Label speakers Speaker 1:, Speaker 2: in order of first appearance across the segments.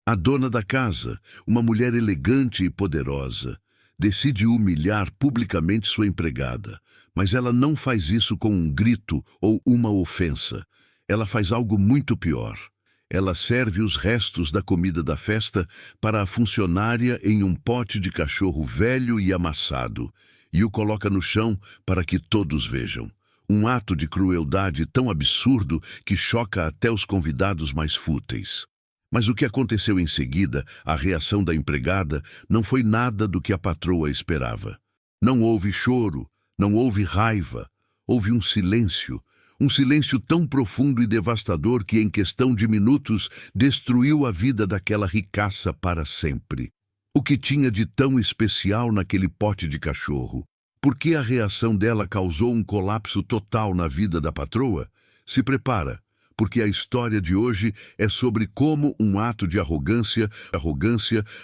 Speaker 1: A dona da casa, uma mulher elegante e poderosa, decide humilhar publicamente sua empregada, mas ela não faz isso com um grito ou uma ofensa. Ela faz algo muito pior. Ela serve os restos da comida da festa para a funcionária em um pote de cachorro velho e amassado e o coloca no chão para que todos vejam. Um ato de crueldade tão absurdo que choca até os convidados mais fúteis. Mas o que aconteceu em seguida, a reação da empregada, não foi nada do que a patroa esperava. Não houve choro, não houve raiva, houve um silêncio tão profundo e devastador que em questão de minutos destruiu a vida daquela ricaça para sempre. O que tinha de tão especial naquele pote de cachorro? Por que a reação dela causou um colapso total na vida da patroa? Se prepara, porque a história de hoje é sobre como um ato de arrogância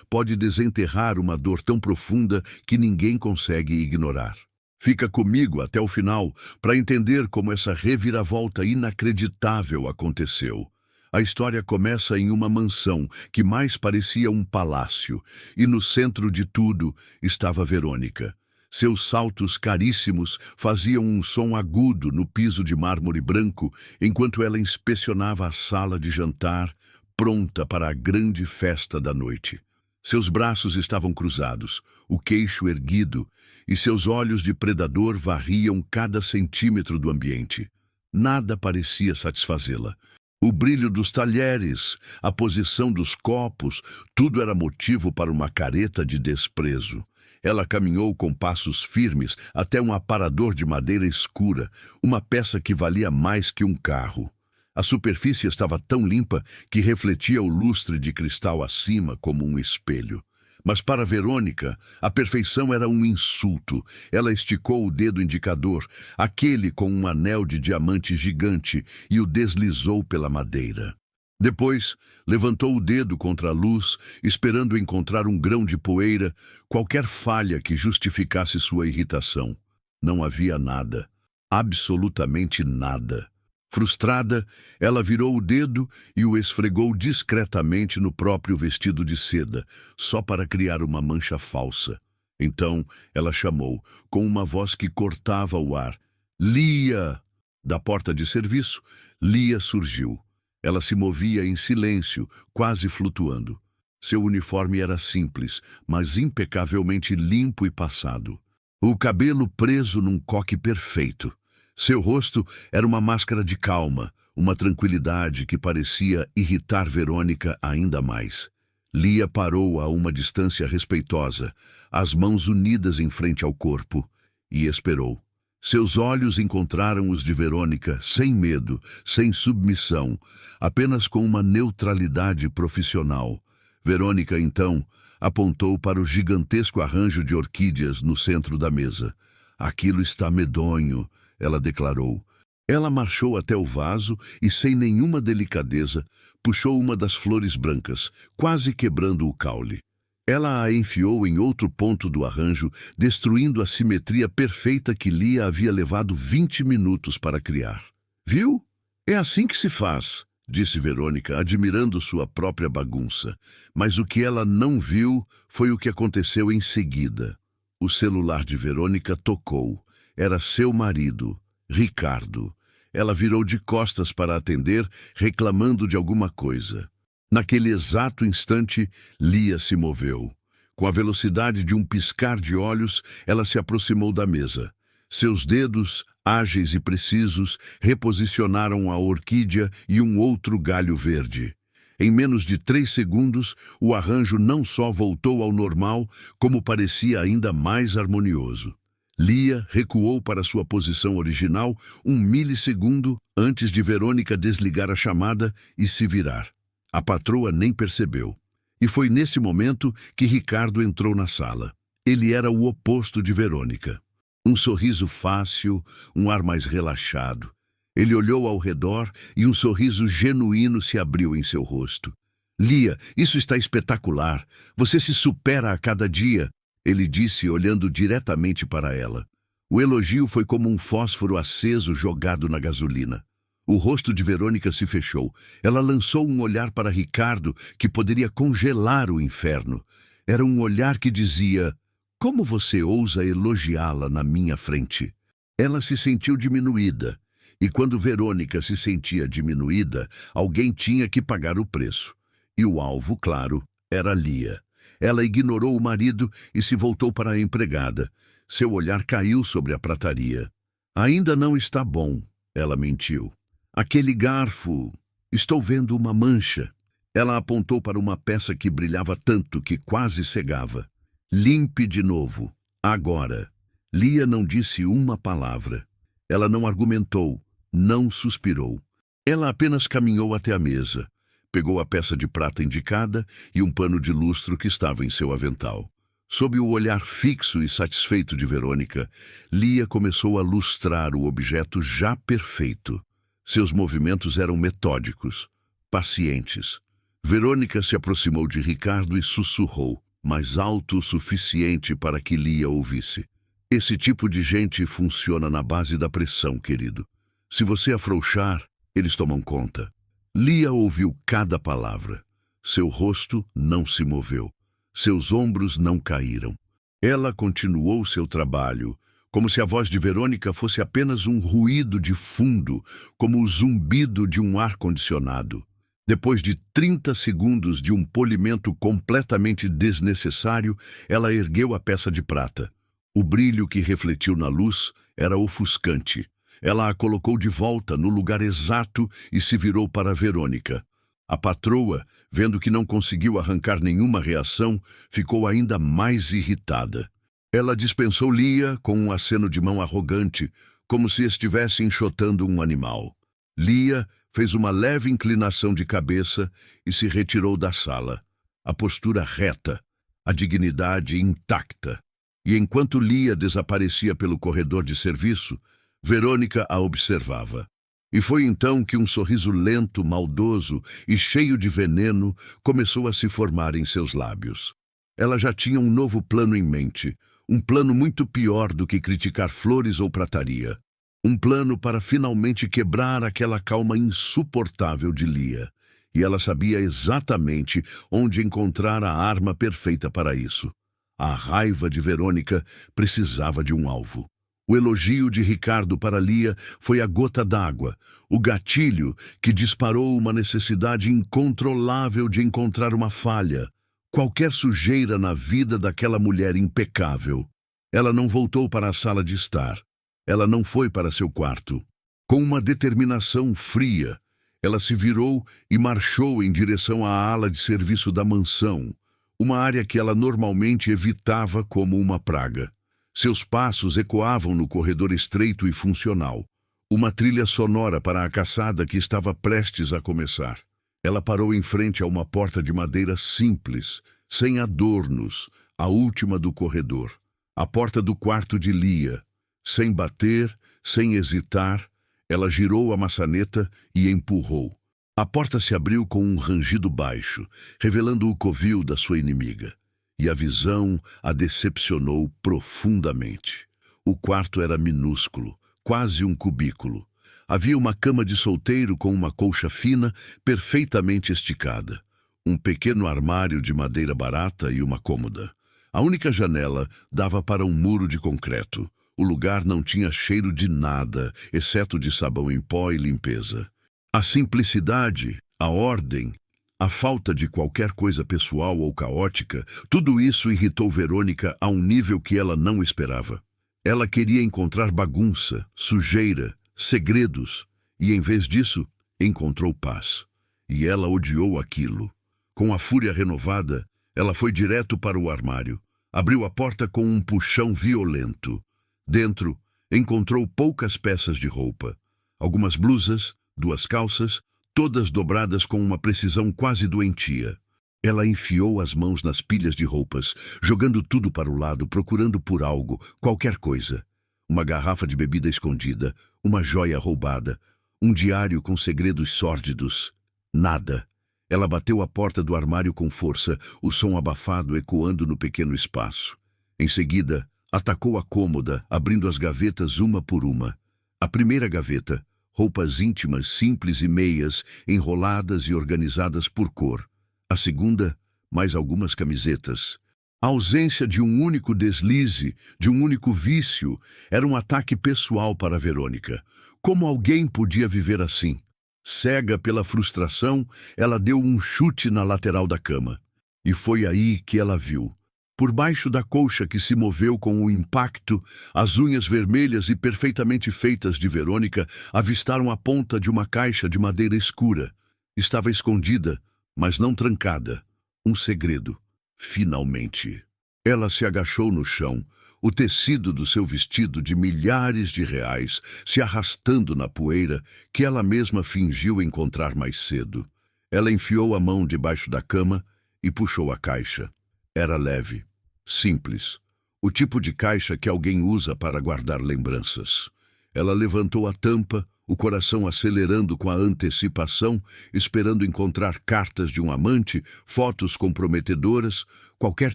Speaker 1: pode desenterrar uma dor tão profunda que ninguém consegue ignorar. Fica comigo até o final para entender como essa reviravolta inacreditável aconteceu. A história começa em uma mansão que mais parecia um palácio, e no centro de tudo estava Verônica. Seus saltos caríssimos faziam um som agudo no piso de mármore branco enquanto ela inspecionava a sala de jantar, pronta para a grande festa da noite. Seus braços estavam cruzados, o queixo erguido, e seus olhos de predador varriam cada centímetro do ambiente. Nada parecia satisfazê-la. O brilho dos talheres, a posição dos copos, tudo era motivo para uma careta de desprezo. Ela caminhou com passos firmes até um aparador de madeira escura, uma peça que valia mais que um carro. A superfície estava tão limpa que refletia o lustre de cristal acima como um espelho. Mas para Verônica, a perfeição era um insulto. Ela esticou o dedo indicador, aquele com um anel de diamante gigante, e o deslizou pela madeira. Depois, levantou o dedo contra a luz, esperando encontrar um grão de poeira, qualquer falha que justificasse sua irritação. Não havia nada. Absolutamente nada. Frustrada, ela virou o dedo e o esfregou discretamente no próprio vestido de seda, só para criar uma mancha falsa. Então, ela chamou, com uma voz que cortava o ar, "Lia!" Da porta de serviço, Lia surgiu. Ela se movia em silêncio, quase flutuando. Seu uniforme era simples, mas impecavelmente limpo e passado. O cabelo preso num coque perfeito. Seu rosto era uma máscara de calma, uma tranquilidade que parecia irritar Verônica ainda mais. Lia parou a uma distância respeitosa, as mãos unidas em frente ao corpo, e esperou. Seus olhos encontraram os de Verônica, sem medo, sem submissão, apenas com uma neutralidade profissional. Verônica, então, apontou para o gigantesco arranjo de orquídeas no centro da mesa. "Aquilo está medonho", ela declarou. Ela marchou até o vaso e, sem nenhuma delicadeza, puxou uma das flores brancas, quase quebrando o caule. Ela a enfiou em outro ponto do arranjo, destruindo a simetria perfeita que Lia havia levado 20 minutos para criar. "Viu? É assim que se faz", disse Verônica, admirando sua própria bagunça. Mas o que ela não viu foi o que aconteceu em seguida. O celular de Verônica tocou. Era seu marido, Ricardo. Ela virou de costas para atender, reclamando de alguma coisa. Naquele exato instante, Lia se moveu. Com a velocidade de um piscar de olhos, ela se aproximou da mesa. Seus dedos, ágeis e precisos, reposicionaram a orquídea e um outro galho verde. Em menos de 3 segundos, o arranjo não só voltou ao normal, como parecia ainda mais harmonioso. Lia recuou para sua posição original 1 milissegundo antes de Verônica desligar a chamada e se virar. A patroa nem percebeu. E foi nesse momento que Ricardo entrou na sala. Ele era o oposto de Verônica. Um sorriso fácil, um ar mais relaxado. Ele olhou ao redor e um sorriso genuíno se abriu em seu rosto. "Lia, isso está espetacular. Você se supera a cada dia", ele disse, olhando diretamente para ela. O elogio foi como um fósforo aceso jogado na gasolina. O rosto de Verônica se fechou. Ela lançou um olhar para Ricardo que poderia congelar o inferno. Era um olhar que dizia: como você ousa elogiá-la na minha frente? Ela se sentiu diminuída. E quando Verônica se sentia diminuída, alguém tinha que pagar o preço. E o alvo, claro, era Lia. Ela ignorou o marido e se voltou para a empregada. Seu olhar caiu sobre a prataria. Ainda não está bom, ela mentiu. Aquele garfo, estou vendo uma mancha. Ela apontou para uma peça que brilhava tanto que quase cegava. Limpe de novo, agora. Lia não disse uma palavra. Ela não argumentou, não suspirou. Ela apenas caminhou até a mesa, pegou a peça de prata indicada e um pano de lustro que estava em seu avental. Sob o olhar fixo e satisfeito de Verônica, Lia começou a lustrar o objeto já perfeito. Seus movimentos eram metódicos, pacientes. Verônica se aproximou de Ricardo e sussurrou, mais alto o suficiente para que Lia ouvisse. Esse tipo de gente funciona na base da pressão, querido. Se você afrouxar, eles tomam conta. Lia ouviu cada palavra. Seu rosto não se moveu. Seus ombros não caíram. Ela continuou seu trabalho, como se a voz de Verônica fosse apenas um ruído de fundo, como o zumbido de um ar-condicionado. Depois de 30 segundos de um polimento completamente desnecessário, ela ergueu a peça de prata. O brilho que refletiu na luz era ofuscante. Ela a colocou de volta no lugar exato e se virou para Verônica. A patroa, vendo que não conseguiu arrancar nenhuma reação, ficou ainda mais irritada. Ela dispensou Lia com um aceno de mão arrogante, como se estivesse enxotando um animal. Lia fez uma leve inclinação de cabeça e se retirou da sala. A postura reta, a dignidade intacta. E enquanto Lia desaparecia pelo corredor de serviço, Verônica a observava. E foi então que um sorriso lento, maldoso e cheio de veneno começou a se formar em seus lábios. Ela já tinha um novo plano em mente, um plano muito pior do que criticar flores ou prataria. Um plano para finalmente quebrar aquela calma insuportável de Lia. E ela sabia exatamente onde encontrar a arma perfeita para isso. A raiva de Verônica precisava de um alvo. O elogio de Ricardo para Lia foi a gota d'água, o gatilho que disparou uma necessidade incontrolável de encontrar uma falha, qualquer sujeira na vida daquela mulher impecável. Ela não voltou para a sala de estar. Ela não foi para seu quarto. Com uma determinação fria, ela se virou e marchou em direção à ala de serviço da mansão, uma área que ela normalmente evitava como uma praga. Seus passos ecoavam no corredor estreito e funcional, uma trilha sonora para a caçada que estava prestes a começar. Ela parou em frente a uma porta de madeira simples, sem adornos, a última do corredor. A porta do quarto de Lia. Sem bater, sem hesitar, ela girou a maçaneta e empurrou. A porta se abriu com um rangido baixo, revelando o covil da sua inimiga. E a visão a decepcionou profundamente. O quarto era minúsculo, quase um cubículo. Havia uma cama de solteiro com uma colcha fina, perfeitamente esticada. Um pequeno armário de madeira barata e uma cômoda. A única janela dava para um muro de concreto. O lugar não tinha cheiro de nada, exceto de sabão em pó e limpeza. A simplicidade, a ordem, a falta de qualquer coisa pessoal ou caótica, tudo isso irritou Verônica a um nível que ela não esperava. Ela queria encontrar bagunça, sujeira, segredos, e em vez disso, encontrou paz. E ela odiou aquilo. Com a fúria renovada, ela foi direto para o armário, abriu a porta com um puxão violento. Dentro, encontrou poucas peças de roupa, algumas blusas, 2 calças, todas dobradas com uma precisão quase doentia. Ela enfiou as mãos nas pilhas de roupas, jogando tudo para o lado, procurando por algo, qualquer coisa. Uma garrafa de bebida escondida, uma joia roubada, um diário com segredos sórdidos. Nada. Ela bateu a porta do armário com força, o som abafado ecoando no pequeno espaço. Em seguida, atacou a cômoda, abrindo as gavetas uma por uma. A primeira gaveta, roupas íntimas simples e meias, enroladas e organizadas por cor. A segunda, mais algumas camisetas. A ausência de um único deslize, de um único vício, era um ataque pessoal para Verônica. Como alguém podia viver assim? Cega pela frustração, ela deu um chute na lateral da cama. E foi aí que ela viu. Por baixo da colcha que se moveu com o impacto, as unhas vermelhas e perfeitamente feitas de Verônica avistaram a ponta de uma caixa de madeira escura. Estava escondida, mas não trancada. Um segredo. Finalmente. Ela se agachou no chão, o tecido do seu vestido de milhares de reais se arrastando na poeira que ela mesma fingiu encontrar mais cedo. Ela enfiou a mão debaixo da cama e puxou a caixa. Era leve, simples, o tipo de caixa que alguém usa para guardar lembranças. Ela levantou a tampa, o coração acelerando com a antecipação, esperando encontrar cartas de um amante, fotos comprometedoras, qualquer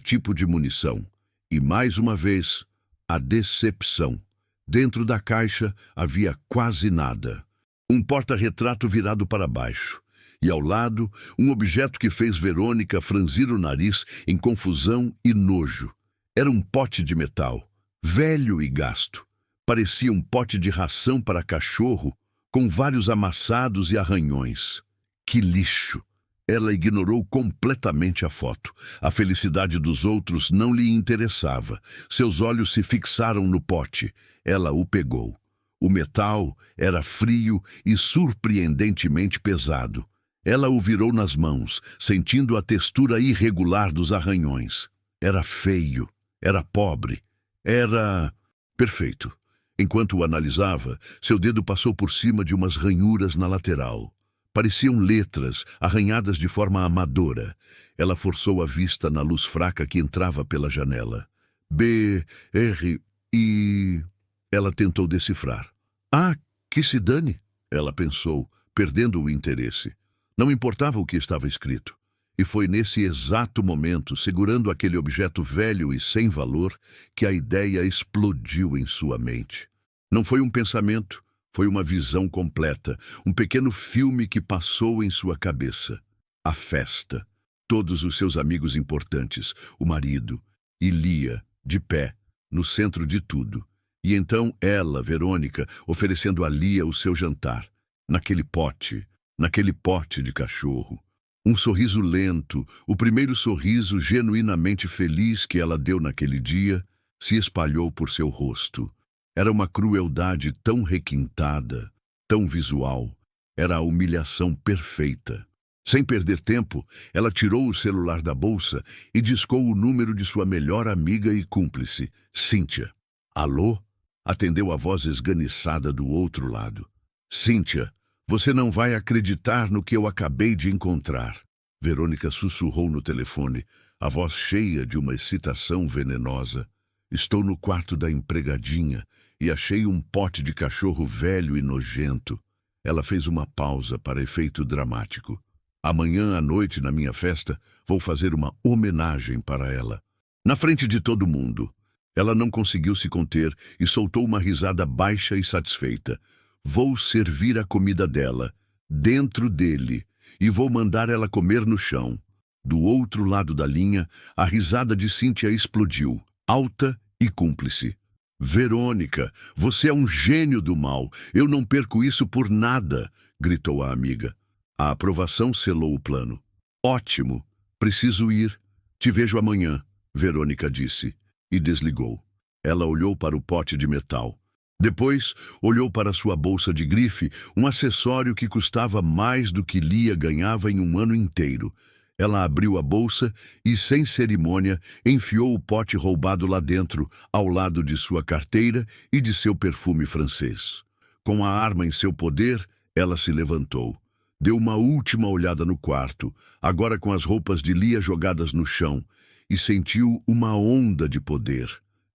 Speaker 1: tipo de munição. E mais uma vez, a decepção. Dentro da caixa havia quase nada. Um porta-retrato virado para baixo. E ao lado, um objeto que fez Verônica franzir o nariz em confusão e nojo. Era um pote de metal, velho e gasto. Parecia um pote de ração para cachorro, com vários amassados e arranhões. Que lixo! Ela ignorou completamente a foto. A felicidade dos outros não lhe interessava. Seus olhos se fixaram no pote. Ela o pegou. O metal era frio e surpreendentemente pesado. Ela o virou nas mãos, sentindo a textura irregular dos arranhões. Era feio, era pobre, era perfeito. Enquanto o analisava, seu dedo passou por cima de umas ranhuras na lateral. Pareciam letras, arranhadas de forma amadora. Ela forçou a vista na luz fraca que entrava pela janela. B, R, I... Ela tentou decifrar. Ah, que se dane, ela pensou, perdendo o interesse. Não importava o que estava escrito. E foi nesse exato momento, segurando aquele objeto velho e sem valor, que a ideia explodiu em sua mente. Não foi um pensamento, foi uma visão completa, um pequeno filme que passou em sua cabeça. A festa, todos os seus amigos importantes, o marido, e Lia, de pé, no centro de tudo. E então ela, Verônica, oferecendo a Lia o seu jantar, naquele pote de cachorro. Um sorriso lento, o primeiro sorriso genuinamente feliz que ela deu naquele dia, se espalhou por seu rosto. Era uma crueldade tão requintada, tão visual. Era a humilhação perfeita. Sem perder tempo, ela tirou o celular da bolsa e discou o número de sua melhor amiga e cúmplice, Cíntia. Alô? Atendeu a voz esganiçada do outro lado. Cíntia, você não vai acreditar no que eu acabei de encontrar. Verônica sussurrou no telefone, a voz cheia de uma excitação venenosa. Estou no quarto da empregadinha e achei um pote de cachorro velho e nojento. Ela fez uma pausa para efeito dramático. Amanhã à noite, na minha festa, vou fazer uma homenagem para ela. Na frente de todo mundo. Ela não conseguiu se conter e soltou uma risada baixa e satisfeita. Vou servir a comida dela, dentro dele, e vou mandar ela comer no chão. Do outro lado da linha, a risada de Cíntia explodiu, alta e cúmplice. Verônica, você é um gênio do mal. Eu não perco isso por nada, gritou a amiga. A aprovação selou o plano. Ótimo, preciso ir. Te vejo amanhã, Verônica disse, e desligou. Ela olhou para o pote de metal. Depois, olhou para sua bolsa de grife, um acessório que custava mais do que Lia ganhava em um ano inteiro. Ela abriu a bolsa e, sem cerimônia, enfiou o pote roubado lá dentro, ao lado de sua carteira e de seu perfume francês. Com a arma em seu poder, ela se levantou. Deu uma última olhada no quarto, agora com as roupas de Lia jogadas no chão, e sentiu uma onda de poder.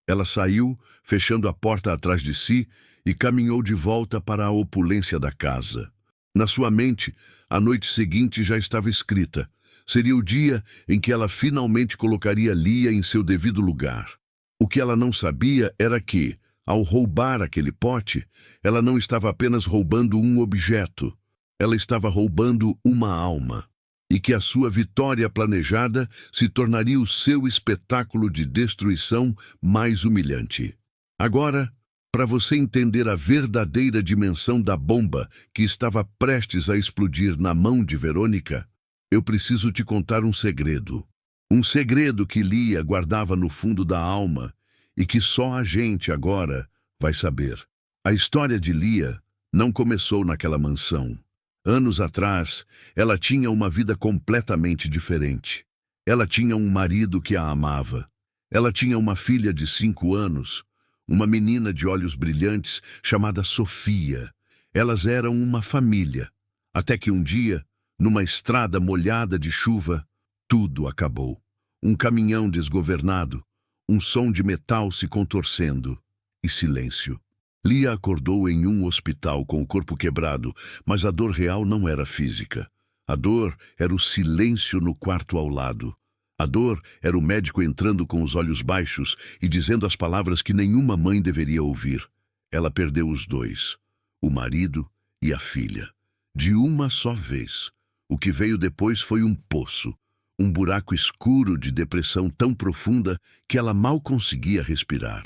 Speaker 1: Ela saiu, fechando a porta atrás de si, e caminhou de volta para a opulência da casa. Na sua mente, a noite seguinte já estava escrita. Seria o dia em que ela finalmente colocaria Lia em seu devido lugar. O que ela não sabia era que, Ao roubar aquele pote, ela não estava apenas roubando um objeto, ela estava roubando uma alma. E que a sua vitória planejada se tornaria o seu espetáculo de destruição mais humilhante. Agora, para você entender a verdadeira dimensão da bomba que estava prestes a explodir na mão de Verônica, eu preciso te contar um segredo. Um segredo que Lia guardava no fundo da alma e que só a gente agora vai saber. A história de Lia não começou naquela mansão. Anos atrás, ela tinha uma vida completamente diferente. Ela tinha um marido que a amava. Ela tinha uma filha de 5 anos, uma menina de olhos brilhantes chamada Sofia. Elas eram uma família. Até que um dia, numa estrada molhada de chuva, tudo acabou. Um caminhão desgovernado, um som de metal se contorcendo e silêncio. Lia acordou em um hospital com o corpo quebrado, mas a dor real não era física. A dor era o silêncio no quarto ao lado. A dor era o médico entrando com os olhos baixos e dizendo as palavras que nenhuma mãe deveria ouvir. Ela perdeu os dois, o marido e a filha, de uma só vez. O que veio depois foi um poço, um buraco escuro de depressão tão profunda que ela mal conseguia respirar.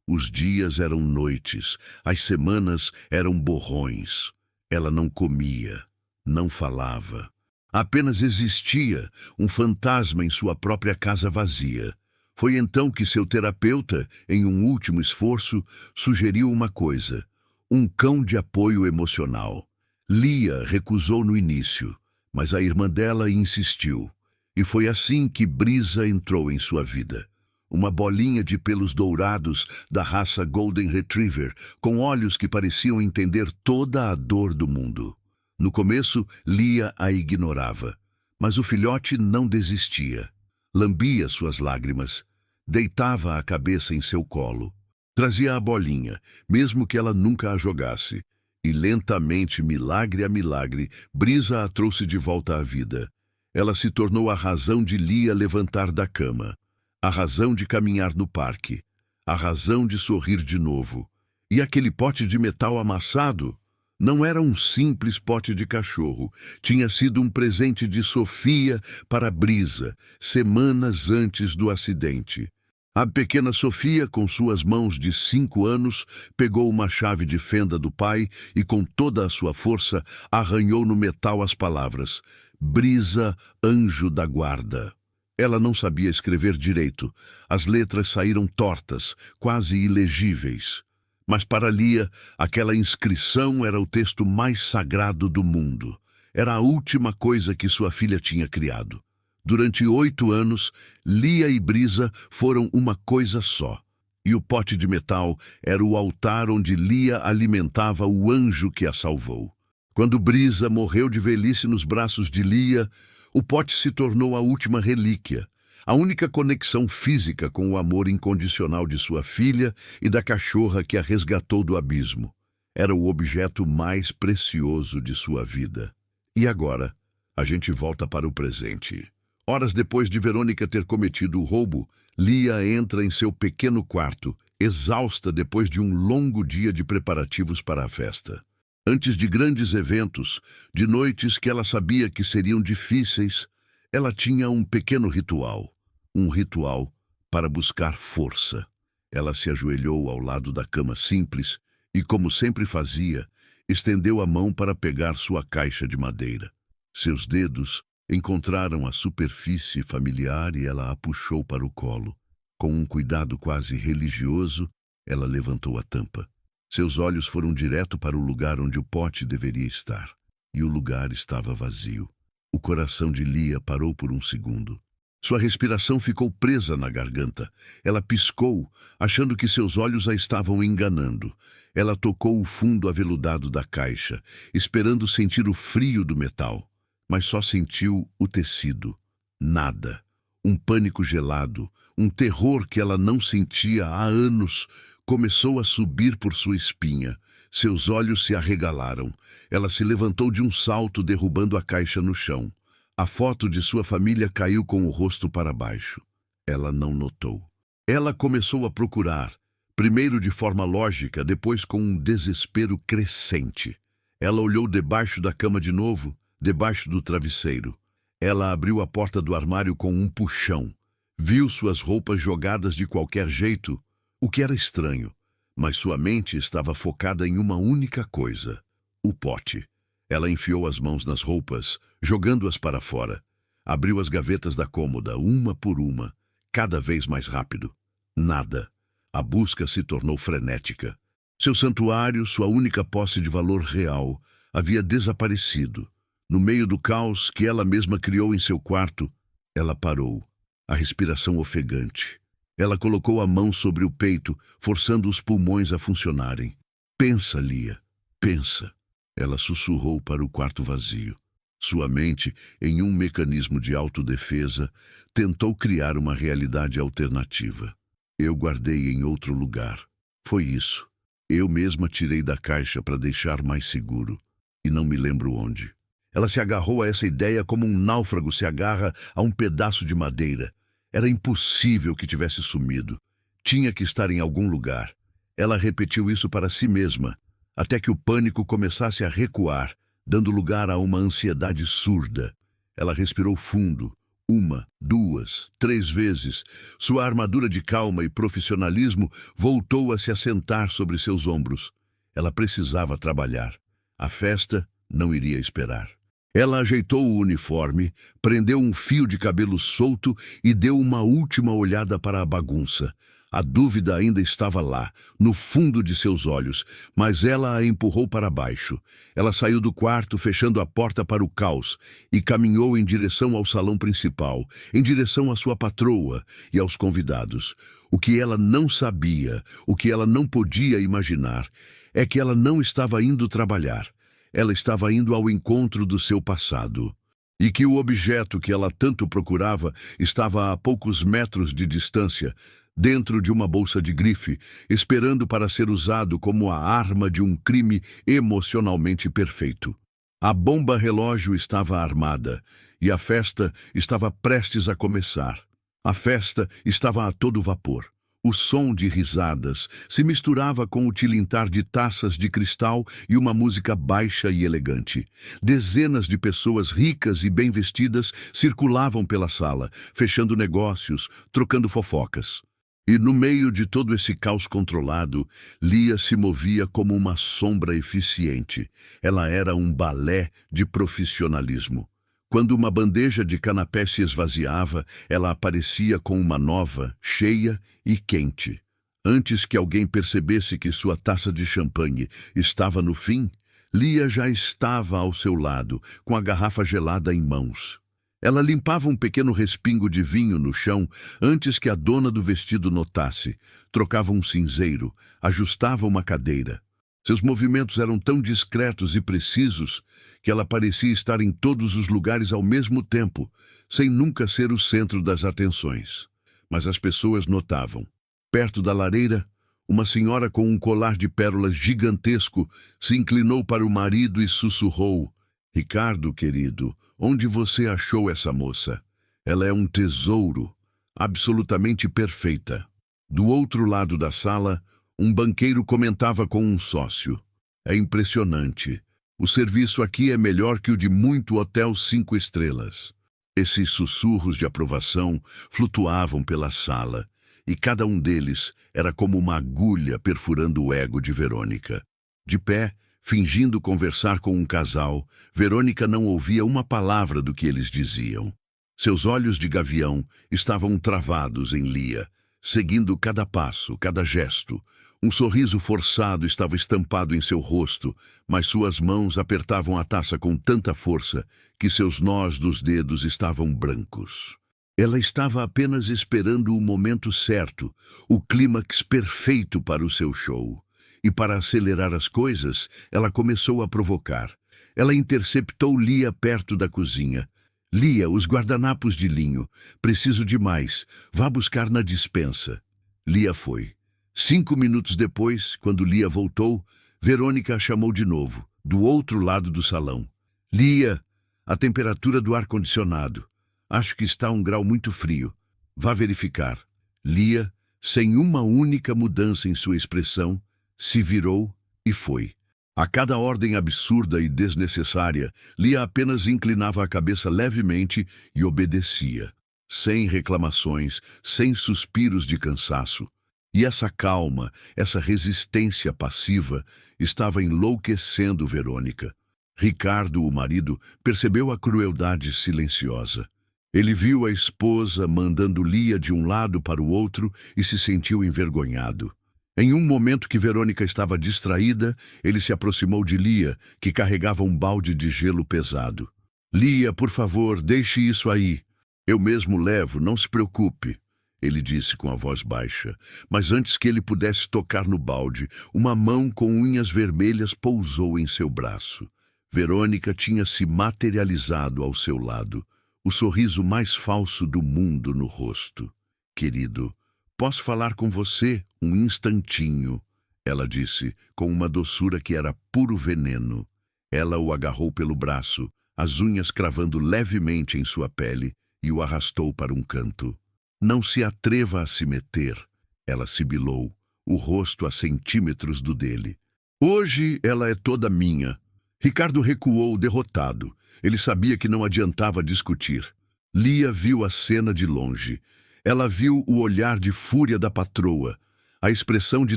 Speaker 1: Os dias eram noites, as semanas eram borrões. Ela não comia, não falava. Apenas existia, um fantasma em sua própria casa vazia. Foi então que seu terapeuta, em um último esforço, sugeriu uma coisa: um cão de apoio emocional. Lia recusou no início, mas a irmã dela insistiu. E foi assim que Brisa entrou em sua vida. Uma bolinha de pelos dourados da raça Golden Retriever, com olhos que pareciam entender toda a dor do mundo. No começo, Lia a ignorava, mas o filhote não desistia. Lambia suas lágrimas, deitava a cabeça em seu colo, trazia a bolinha, mesmo que ela nunca a jogasse. E lentamente, milagre a milagre, Brisa a trouxe de volta à vida. Ela se tornou a razão de Lia levantar da cama. A razão de caminhar no parque, a razão de sorrir de novo. E aquele pote de metal amassado não era um simples pote de cachorro. Tinha sido um presente de Sofia para Brisa, semanas antes do acidente. A pequena Sofia, com suas mãos de 5 anos, pegou uma chave de fenda do pai e, com toda a sua força, arranhou no metal as palavras: Brisa, anjo da guarda. Ela não sabia escrever direito. As letras saíram tortas, quase ilegíveis. Mas para Lia, aquela inscrição era o texto mais sagrado do mundo. Era a última coisa que sua filha tinha criado. Durante 8 anos, Lia e Brisa foram uma coisa só. E o pote de metal era o altar onde Lia alimentava o anjo que a salvou. Quando Brisa morreu de velhice nos braços de Lia, o pote se tornou a última relíquia, a única conexão física com o amor incondicional de sua filha e da cachorra que a resgatou do abismo. Era o objeto mais precioso de sua vida. E agora, a gente volta para o presente. Horas depois de Verônica ter cometido o roubo, Lia entra em seu pequeno quarto, exausta depois de um longo dia de preparativos para a festa. Antes de grandes eventos, de noites que ela sabia que seriam difíceis, ela tinha um pequeno ritual. Um ritual para buscar força. Ela se ajoelhou ao lado da cama simples e, como sempre fazia, estendeu a mão para pegar sua caixa de madeira. Seus dedos encontraram a superfície familiar e ela a puxou para o colo. Com um cuidado quase religioso, ela levantou a tampa. Seus olhos foram direto para o lugar onde o pote deveria estar. E o lugar estava vazio. O coração de Lia parou por um segundo. Sua respiração ficou presa na garganta. Ela piscou, achando que seus olhos a estavam enganando. Ela tocou o fundo aveludado da caixa, esperando sentir o frio do metal. Mas só sentiu o tecido. Nada. Um pânico gelado, um terror que ela não sentia há anos, começou a subir por sua espinha. Seus olhos se arregalaram. Ela se levantou de um salto, derrubando a caixa no chão. A foto de sua família caiu com o rosto para baixo. Ela não notou. Ela começou a procurar, Primeiro de forma lógica, depois com um desespero crescente. Ela olhou debaixo da cama de novo, debaixo do travesseiro. Ela abriu a porta do armário com um puxão. Viu suas roupas jogadas de qualquer jeito, o que era estranho, mas sua mente estava focada em uma única coisa: o pote. Ela enfiou as mãos nas roupas, jogando-as para fora. Abriu as gavetas da cômoda, uma por uma, cada vez mais rápido. Nada. A busca se tornou frenética. Seu santuário, sua única posse de valor real, havia desaparecido. No meio do caos que ela mesma criou em seu quarto, ela parou, a respiração ofegante. Ela colocou a mão sobre o peito, forçando os pulmões a funcionarem. Pensa, Lia, pensa. Ela sussurrou para o quarto vazio. Sua mente, em um mecanismo de autodefesa, tentou criar uma realidade alternativa. Eu guardei em outro lugar. Foi isso. Eu mesma tirei da caixa para deixar mais seguro. E não me lembro onde. Ela se agarrou a essa ideia como um náufrago se agarra a um pedaço de madeira. Era impossível que tivesse sumido. Tinha que estar em algum lugar. Ela repetiu isso para si mesma, até que o pânico começasse a recuar, dando lugar a uma ansiedade surda. Ela respirou fundo, 1, 2, 3 vezes. Sua armadura de calma e profissionalismo voltou a se assentar sobre seus ombros. Ela precisava trabalhar. A festa não iria esperar. Ela ajeitou o uniforme, prendeu um fio de cabelo solto e deu uma última olhada para a bagunça. A dúvida ainda estava lá, no fundo de seus olhos, mas ela a empurrou para baixo. Ela saiu do quarto, fechando a porta para o caos, e caminhou em direção ao salão principal, em direção à sua patroa e aos convidados. O que ela não sabia, o que ela não podia imaginar, é que ela não estava indo trabalhar. Ela estava indo ao encontro do seu passado. E que o objeto que ela tanto procurava estava a poucos metros de distância, dentro de uma bolsa de grife, esperando para ser usado como a arma de um crime emocionalmente perfeito. A bomba relógio estava armada, e a festa estava prestes a começar. A festa estava a todo vapor. O som de risadas se misturava com o tilintar de taças de cristal e uma música baixa e elegante. Dezenas de pessoas ricas e bem vestidas circulavam pela sala, fechando negócios, trocando fofocas. E no meio de todo esse caos controlado, Lia se movia como uma sombra eficiente. Ela era um balé de profissionalismo. Quando uma bandeja de canapé se esvaziava, ela aparecia com uma nova, cheia e quente. Antes que alguém percebesse que sua taça de champanhe estava no fim, Lia já estava ao seu lado, com a garrafa gelada em mãos. Ela limpava um pequeno respingo de vinho no chão antes que a dona do vestido notasse, trocava um cinzeiro, ajustava uma cadeira. Seus movimentos eram tão discretos e precisos que ela parecia estar em todos os lugares ao mesmo tempo, sem nunca ser o centro das atenções. Mas as pessoas notavam. Perto da lareira, uma senhora com um colar de pérolas gigantesco se inclinou para o marido e sussurrou: "Ricardo, querido, onde você achou essa moça? Ela é um tesouro, absolutamente perfeita." Do outro lado da sala, um banqueiro comentava com um sócio: "É impressionante. O serviço aqui é melhor que o de muito hotel 5 estrelas." Esses sussurros de aprovação flutuavam pela sala, e cada um deles era como uma agulha perfurando o ego de Verônica. De pé, fingindo conversar com um casal, Verônica não ouvia uma palavra do que eles diziam. Seus olhos de gavião estavam travados em Lia, seguindo cada passo, cada gesto. Um sorriso forçado estava estampado em seu rosto, mas suas mãos apertavam a taça com tanta força que seus nós dos dedos estavam brancos. Ela estava apenas esperando o momento certo, o clímax perfeito para o seu show. E para acelerar as coisas, ela começou a provocar. Ela interceptou Lia perto da cozinha. "Lia, os guardanapos de linho. Preciso de mais. Vá buscar na despensa." Lia foi. 5 minutos depois, quando Lia voltou, Verônica a chamou de novo, do outro lado do salão. "Lia, a temperatura do ar-condicionado. Acho que está 1 grau muito frio. Vá verificar." Lia sem uma única mudança em sua expressão, se virou e foi. A cada ordem absurda e desnecessária, Lia apenas inclinava a cabeça levemente e obedecia, sem reclamações, sem suspiros de cansaço. E essa calma, essa resistência passiva, estava enlouquecendo Verônica. Ricardo, o marido, percebeu a crueldade silenciosa. Ele viu a esposa mandando Lia de um lado para o outro e se sentiu envergonhado. Em um momento que Verônica estava distraída, ele se aproximou de Lia, que carregava um balde de gelo pesado. "Lia, por favor, deixe isso aí. Eu mesmo levo, não se preocupe", ele disse com a voz baixa. Mas antes que ele pudesse tocar no balde, uma mão com unhas vermelhas pousou em seu braço. Verônica tinha se materializado ao seu lado, o sorriso mais falso do mundo no rosto. "Querido, posso falar com você um instantinho?", ela disse, com uma doçura que era puro veneno. Ela o agarrou pelo braço, as unhas cravando levemente em sua pele, e o arrastou para um canto. "Não se atreva a se meter", ela sibilou, o rosto a centímetros do dele. "Hoje ela é toda minha." Ricardo recuou derrotado. Ele sabia que não adiantava discutir. Lia viu a cena de longe. Ela viu o olhar de fúria da patroa, a expressão de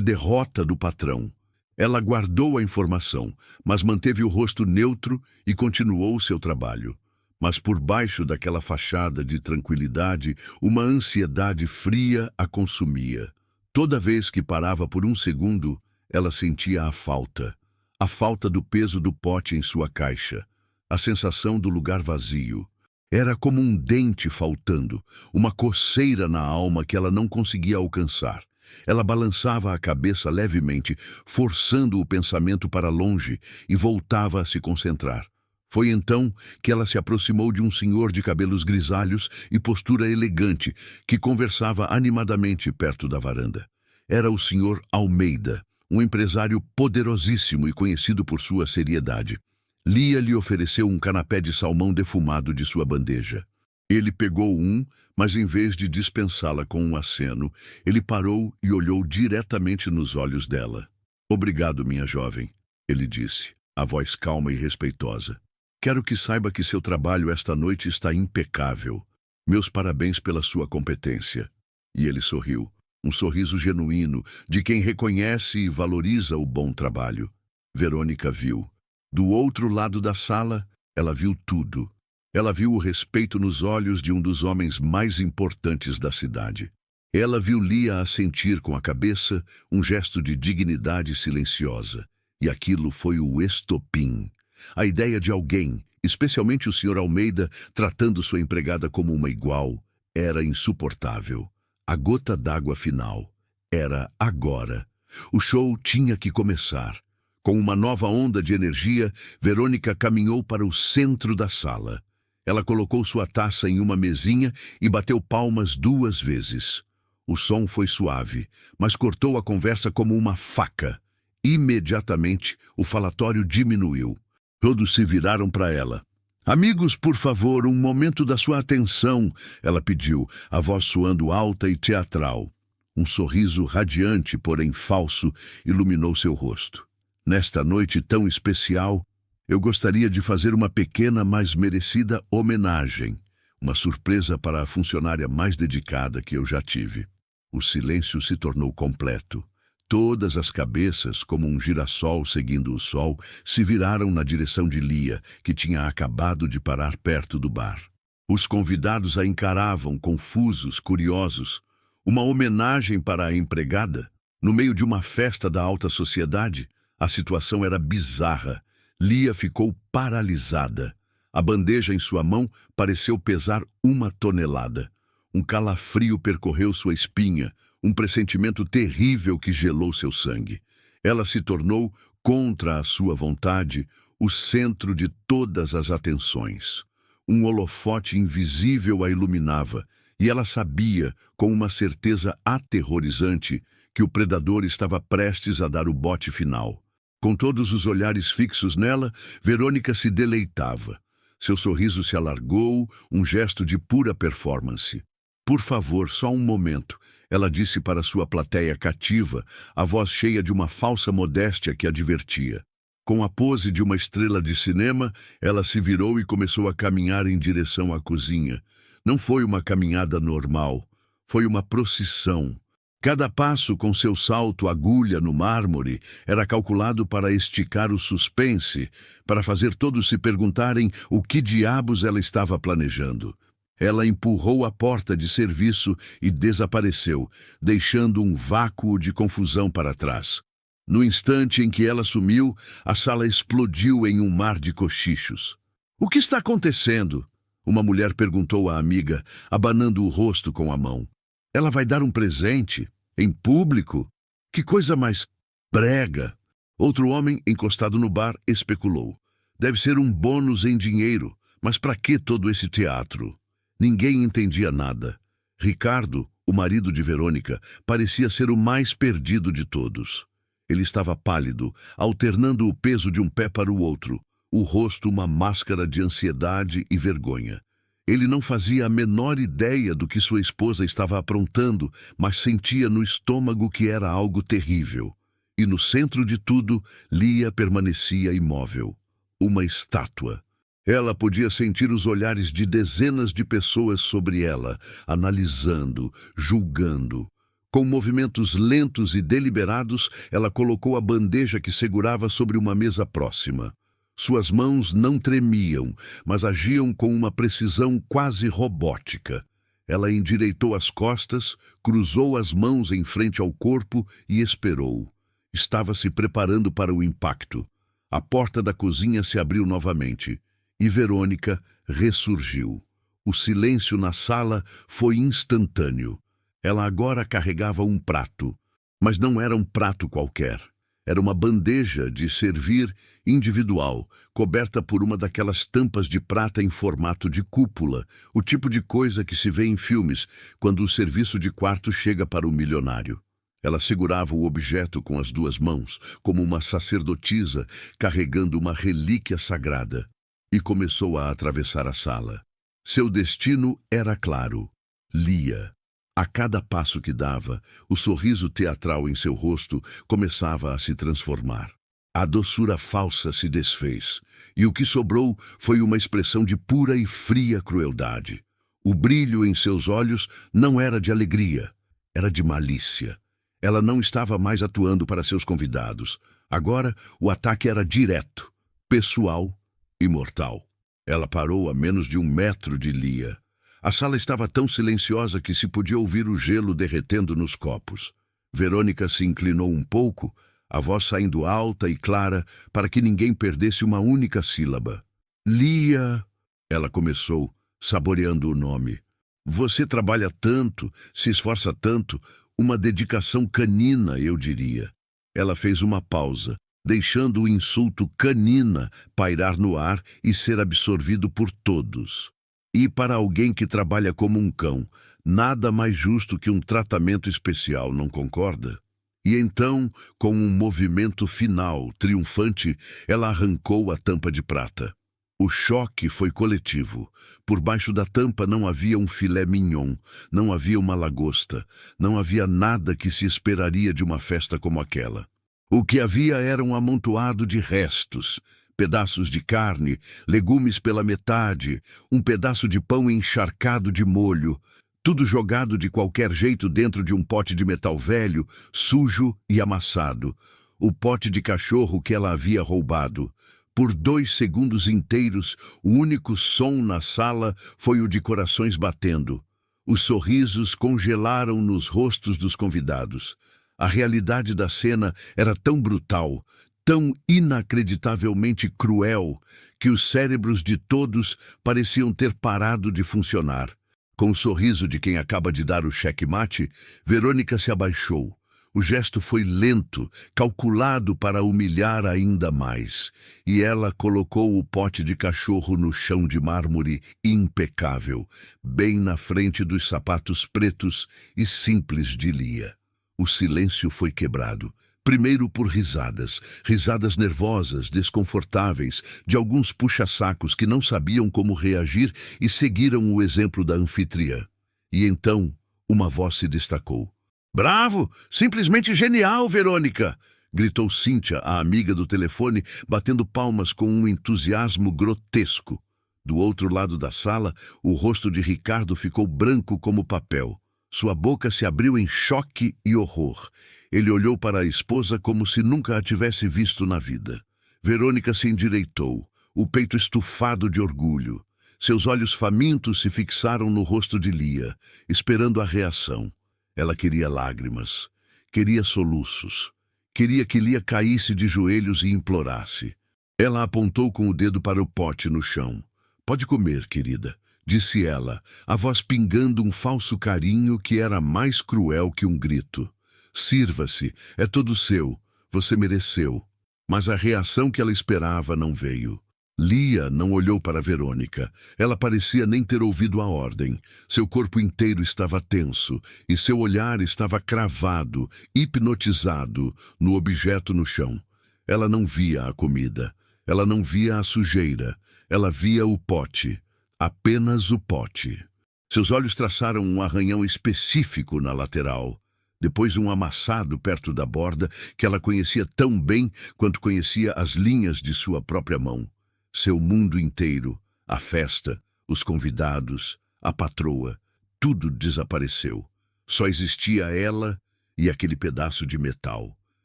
Speaker 1: derrota do patrão. Ela guardou a informação, mas manteve o rosto neutro e continuou seu trabalho. Mas por baixo daquela fachada de tranquilidade, uma ansiedade fria a consumia. Toda vez que parava por um segundo, ela sentia a falta do peso do pote em sua caixa, a sensação do lugar vazio. Era como um dente faltando, uma coceira na alma que ela não conseguia alcançar. Ela balançava a cabeça levemente, forçando o pensamento para longe, e voltava a se concentrar. Foi então que ela se aproximou de um senhor de cabelos grisalhos e postura elegante, que conversava animadamente perto da varanda. Era o senhor Almeida, um empresário poderosíssimo e conhecido por sua seriedade. Lia lhe ofereceu um canapé de salmão defumado de sua bandeja. Ele pegou um, mas em vez de dispensá-la com um aceno, ele parou e olhou diretamente nos olhos dela. "Obrigado, minha jovem", ele disse, a voz calma e respeitosa. "Quero que saiba que seu trabalho esta noite está impecável. Meus parabéns pela sua competência." E ele sorriu, um sorriso genuíno, de quem reconhece e valoriza o bom trabalho. Verônica viu. Do outro lado da sala, ela viu tudo. Ela viu o respeito nos olhos de um dos homens mais importantes da cidade. Ela viu Lia assentir com a cabeça, um gesto de dignidade silenciosa. E aquilo foi o estopim. A ideia de alguém, especialmente o Sr. Almeida, tratando sua empregada como uma igual, era insuportável. A gota d'água final era agora. O show tinha que começar. Com uma nova onda de energia, Verônica caminhou para o centro da sala. Ela colocou sua taça em uma mesinha e bateu palmas 2 vezes. O som foi suave, mas cortou a conversa como uma faca. Imediatamente, o falatório diminuiu. Todos se viraram para ela. "Amigos, por favor, um momento da sua atenção", ela pediu, a voz soando alta e teatral. Um sorriso radiante, porém falso, iluminou seu rosto. "Nesta noite tão especial, eu gostaria de fazer uma pequena, mas merecida homenagem. Uma surpresa para a funcionária mais dedicada que eu já tive." O silêncio se tornou completo. Todas as cabeças, como um girassol seguindo o sol, se viraram na direção de Lia, que tinha acabado de parar perto do bar. Os convidados a encaravam, confusos, curiosos. Uma homenagem para a empregada? No meio de uma festa da alta sociedade? A situação era bizarra. Lia ficou paralisada. A bandeja em sua mão pareceu pesar 1 tonelada. Um calafrio percorreu sua espinha, um pressentimento terrível que gelou seu sangue. Ela se tornou, contra a sua vontade, o centro de todas as atenções. Um holofote invisível a iluminava, e ela sabia, com uma certeza aterrorizante, que o predador estava prestes a dar o bote final. Com todos os olhares fixos nela, Verônica se deleitava. Seu sorriso se alargou, um gesto de pura performance. "Por favor, só um momento", Ela disse para sua plateia cativa, a voz cheia de uma falsa modéstia que a divertia. Com a pose de uma estrela de cinema, ela se virou e começou a caminhar em direção à cozinha. Não foi uma caminhada normal, foi uma procissão. Cada passo com seu salto agulha no mármore era calculado para esticar o suspense, para fazer todos se perguntarem o que diabos ela estava planejando. Ela empurrou a porta de serviço e desapareceu, deixando um vácuo de confusão para trás. No instante em que ela sumiu, a sala explodiu em um mar de cochichos. "O que está acontecendo?" Uma mulher perguntou à amiga, abanando o rosto com a mão. "Ela vai dar um presente? Em público? Que coisa mais brega!" Outro homem, encostado no bar, especulou. "Deve ser um bônus em dinheiro, mas para que todo esse teatro?" Ninguém entendia nada. Ricardo, o marido de Verônica, parecia ser o mais perdido de todos. Ele estava pálido, alternando o peso de um pé para o outro, o rosto uma máscara de ansiedade e vergonha. Ele não fazia a menor ideia do que sua esposa estava aprontando, mas sentia no estômago que era algo terrível. E no centro de tudo, Lia permanecia imóvel. Uma estátua. Ela podia sentir os olhares de dezenas de pessoas sobre ela, analisando, julgando. Com movimentos lentos e deliberados, ela colocou a bandeja que segurava sobre uma mesa próxima. Suas mãos não tremiam, mas agiam com uma precisão quase robótica. Ela endireitou as costas, cruzou as mãos em frente ao corpo e esperou. Estava se preparando para o impacto. A porta da cozinha se abriu novamente e Verônica ressurgiu. O silêncio na sala foi instantâneo. Ela agora carregava um prato, mas não era um prato qualquer. Era uma bandeja de servir individual, coberta por uma daquelas tampas de prata em formato de cúpula, o tipo de coisa que se vê em filmes quando o serviço de quarto chega para o milionário. Ela segurava o objeto com as duas mãos, como uma sacerdotisa carregando uma relíquia sagrada, e começou a atravessar a sala. Seu destino era claro: Lia. A cada passo que dava, o sorriso teatral em seu rosto começava a se transformar. A doçura falsa se desfez, e o que sobrou foi uma expressão de pura e fria crueldade. O brilho em seus olhos não era de alegria, era de malícia. Ela não estava mais atuando para seus convidados. Agora, o ataque era direto, pessoal e mortal. Ela parou a menos de 1 metro de Lia. A sala estava tão silenciosa que se podia ouvir o gelo derretendo nos copos. Verônica se inclinou um pouco, a voz saindo alta e clara para que ninguém perdesse uma única sílaba. "Lia", ela começou, saboreando o nome. "Você trabalha tanto, se esforça tanto, uma dedicação canina, eu diria." Ela fez uma pausa, deixando o insulto canina pairar no ar e ser absorvido por todos. E para alguém que trabalha como um cão, nada mais justo que um tratamento especial, não concorda? E então, com um movimento final, triunfante, ela arrancou a tampa de prata. O choque foi coletivo. Por baixo da tampa não havia um filé mignon, não havia uma lagosta, não havia nada que se esperaria de uma festa como aquela. O que havia era um amontoado de restos, pedaços de carne, legumes pela metade, um pedaço de pão encharcado de molho, tudo jogado de qualquer jeito dentro de um pote de metal velho, sujo e amassado. O pote de cachorro que ela havia roubado. Por 2 segundos inteiros, o único som na sala foi o de corações batendo. Os sorrisos congelaram nos rostos dos convidados. A realidade da cena era tão brutal, tão inacreditavelmente cruel, que os cérebros de todos pareciam ter parado de funcionar. Com o sorriso de quem acaba de dar o checkmate, Verônica se abaixou. O gesto foi lento, calculado para humilhar ainda mais, e ela colocou o pote de cachorro no chão de mármore impecável, bem na frente dos sapatos pretos e simples de Lia. O silêncio foi quebrado. Primeiro por risadas, risadas nervosas, desconfortáveis, de alguns puxa-sacos que não sabiam como reagir e seguiram o exemplo da anfitriã. E então, uma voz se destacou. Bravo! Simplesmente genial, Verônica! Gritou Cíntia, a amiga do telefone, batendo palmas com um entusiasmo grotesco. Do outro lado da sala, o rosto de Ricardo ficou branco como papel. Sua boca se abriu em choque e horror. Ele olhou para a esposa como se nunca a tivesse visto na vida. Verônica se endireitou, o peito estufado de orgulho. Seus olhos famintos se fixaram no rosto de Lia, esperando a reação. Ela queria lágrimas, queria soluços, queria que Lia caísse de joelhos e implorasse. Ela apontou com o dedo para o pote no chão. "Pode comer, querida", disse ela, a voz pingando um falso carinho que era mais cruel que um grito. "Sirva-se, é todo seu, você mereceu." Mas a reação que ela esperava não veio. Lia não olhou para Verônica. Ela parecia nem ter ouvido a ordem. Seu corpo inteiro estava tenso e seu olhar estava cravado, hipnotizado, no objeto no chão. Ela não via a comida. Ela não via a sujeira. Ela via o pote. Apenas o pote. Seus olhos traçaram um arranhão específico na lateral. Depois um amassado perto da borda que ela conhecia tão bem quanto conhecia as linhas de sua própria mão. Seu mundo inteiro, a festa, os convidados, a patroa, tudo desapareceu. Só existia ela e aquele pedaço de metal.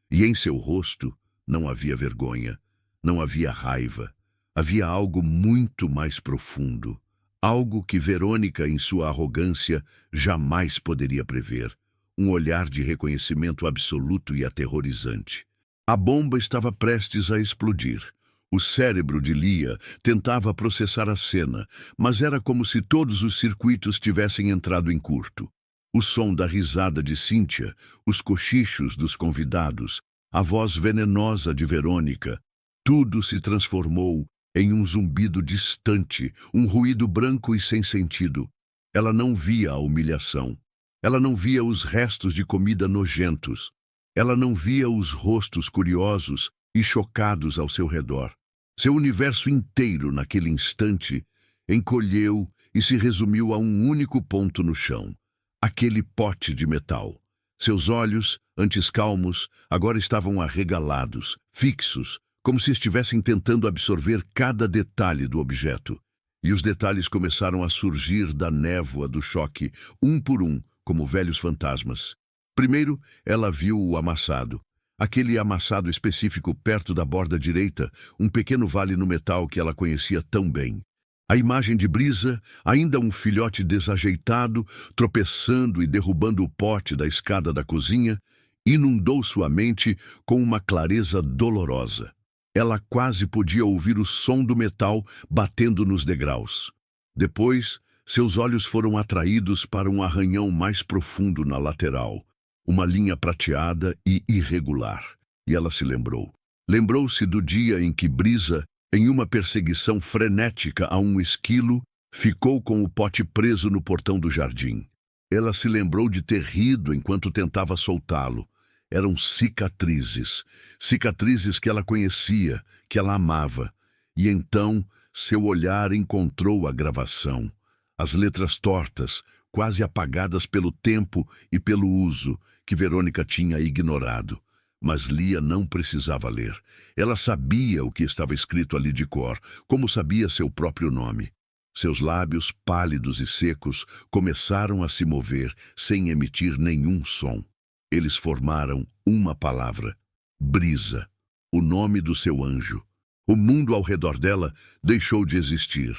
Speaker 1: E em seu rosto não havia vergonha, não havia raiva. Havia algo muito mais profundo. Algo que Verônica, em sua arrogância, jamais poderia prever. Um olhar de reconhecimento absoluto e aterrorizante. A bomba estava prestes a explodir. O cérebro de Lia tentava processar a cena, mas era como se todos os circuitos tivessem entrado em curto. O som da risada de Cíntia, os cochichos dos convidados, a voz venenosa de Verônica, tudo se transformou em um zumbido distante, um ruído branco e sem sentido. Ela não via a humilhação. Ela não via os restos de comida nojentos. Ela não via os rostos curiosos e chocados ao seu redor. Seu universo inteiro, naquele instante, encolheu e se resumiu a um único ponto no chão. Aquele pote de metal. Seus olhos, antes calmos, agora estavam arregalados, fixos, como se estivessem tentando absorver cada detalhe do objeto. E os detalhes começaram a surgir da névoa do choque, um por um, como velhos fantasmas. Primeiro, ela viu o amassado. Aquele amassado específico perto da borda direita, um pequeno vale no metal que ela conhecia tão bem. A imagem de Brisa, ainda um filhote desajeitado, tropeçando e derrubando o pote da escada da cozinha, inundou sua mente com uma clareza dolorosa. Ela quase podia ouvir o som do metal batendo nos degraus. Depois, seus olhos foram atraídos para um arranhão mais profundo na lateral, uma linha prateada e irregular. E ela se lembrou. Lembrou-se do dia em que Brisa, em uma perseguição frenética a um esquilo, ficou com o pote preso no portão do jardim. Ela se lembrou de ter rido enquanto tentava soltá-lo. Eram cicatrizes, cicatrizes que ela conhecia, que ela amava. E então seu olhar encontrou a gravação. As letras tortas, quase apagadas pelo tempo e pelo uso, que Verônica tinha ignorado. Mas Lia não precisava ler. Ela sabia o que estava escrito ali de cor, como sabia seu próprio nome. Seus lábios, pálidos e secos, começaram a se mover, sem emitir nenhum som. Eles formaram uma palavra: Brisa, o nome do seu anjo. O mundo ao redor dela deixou de existir.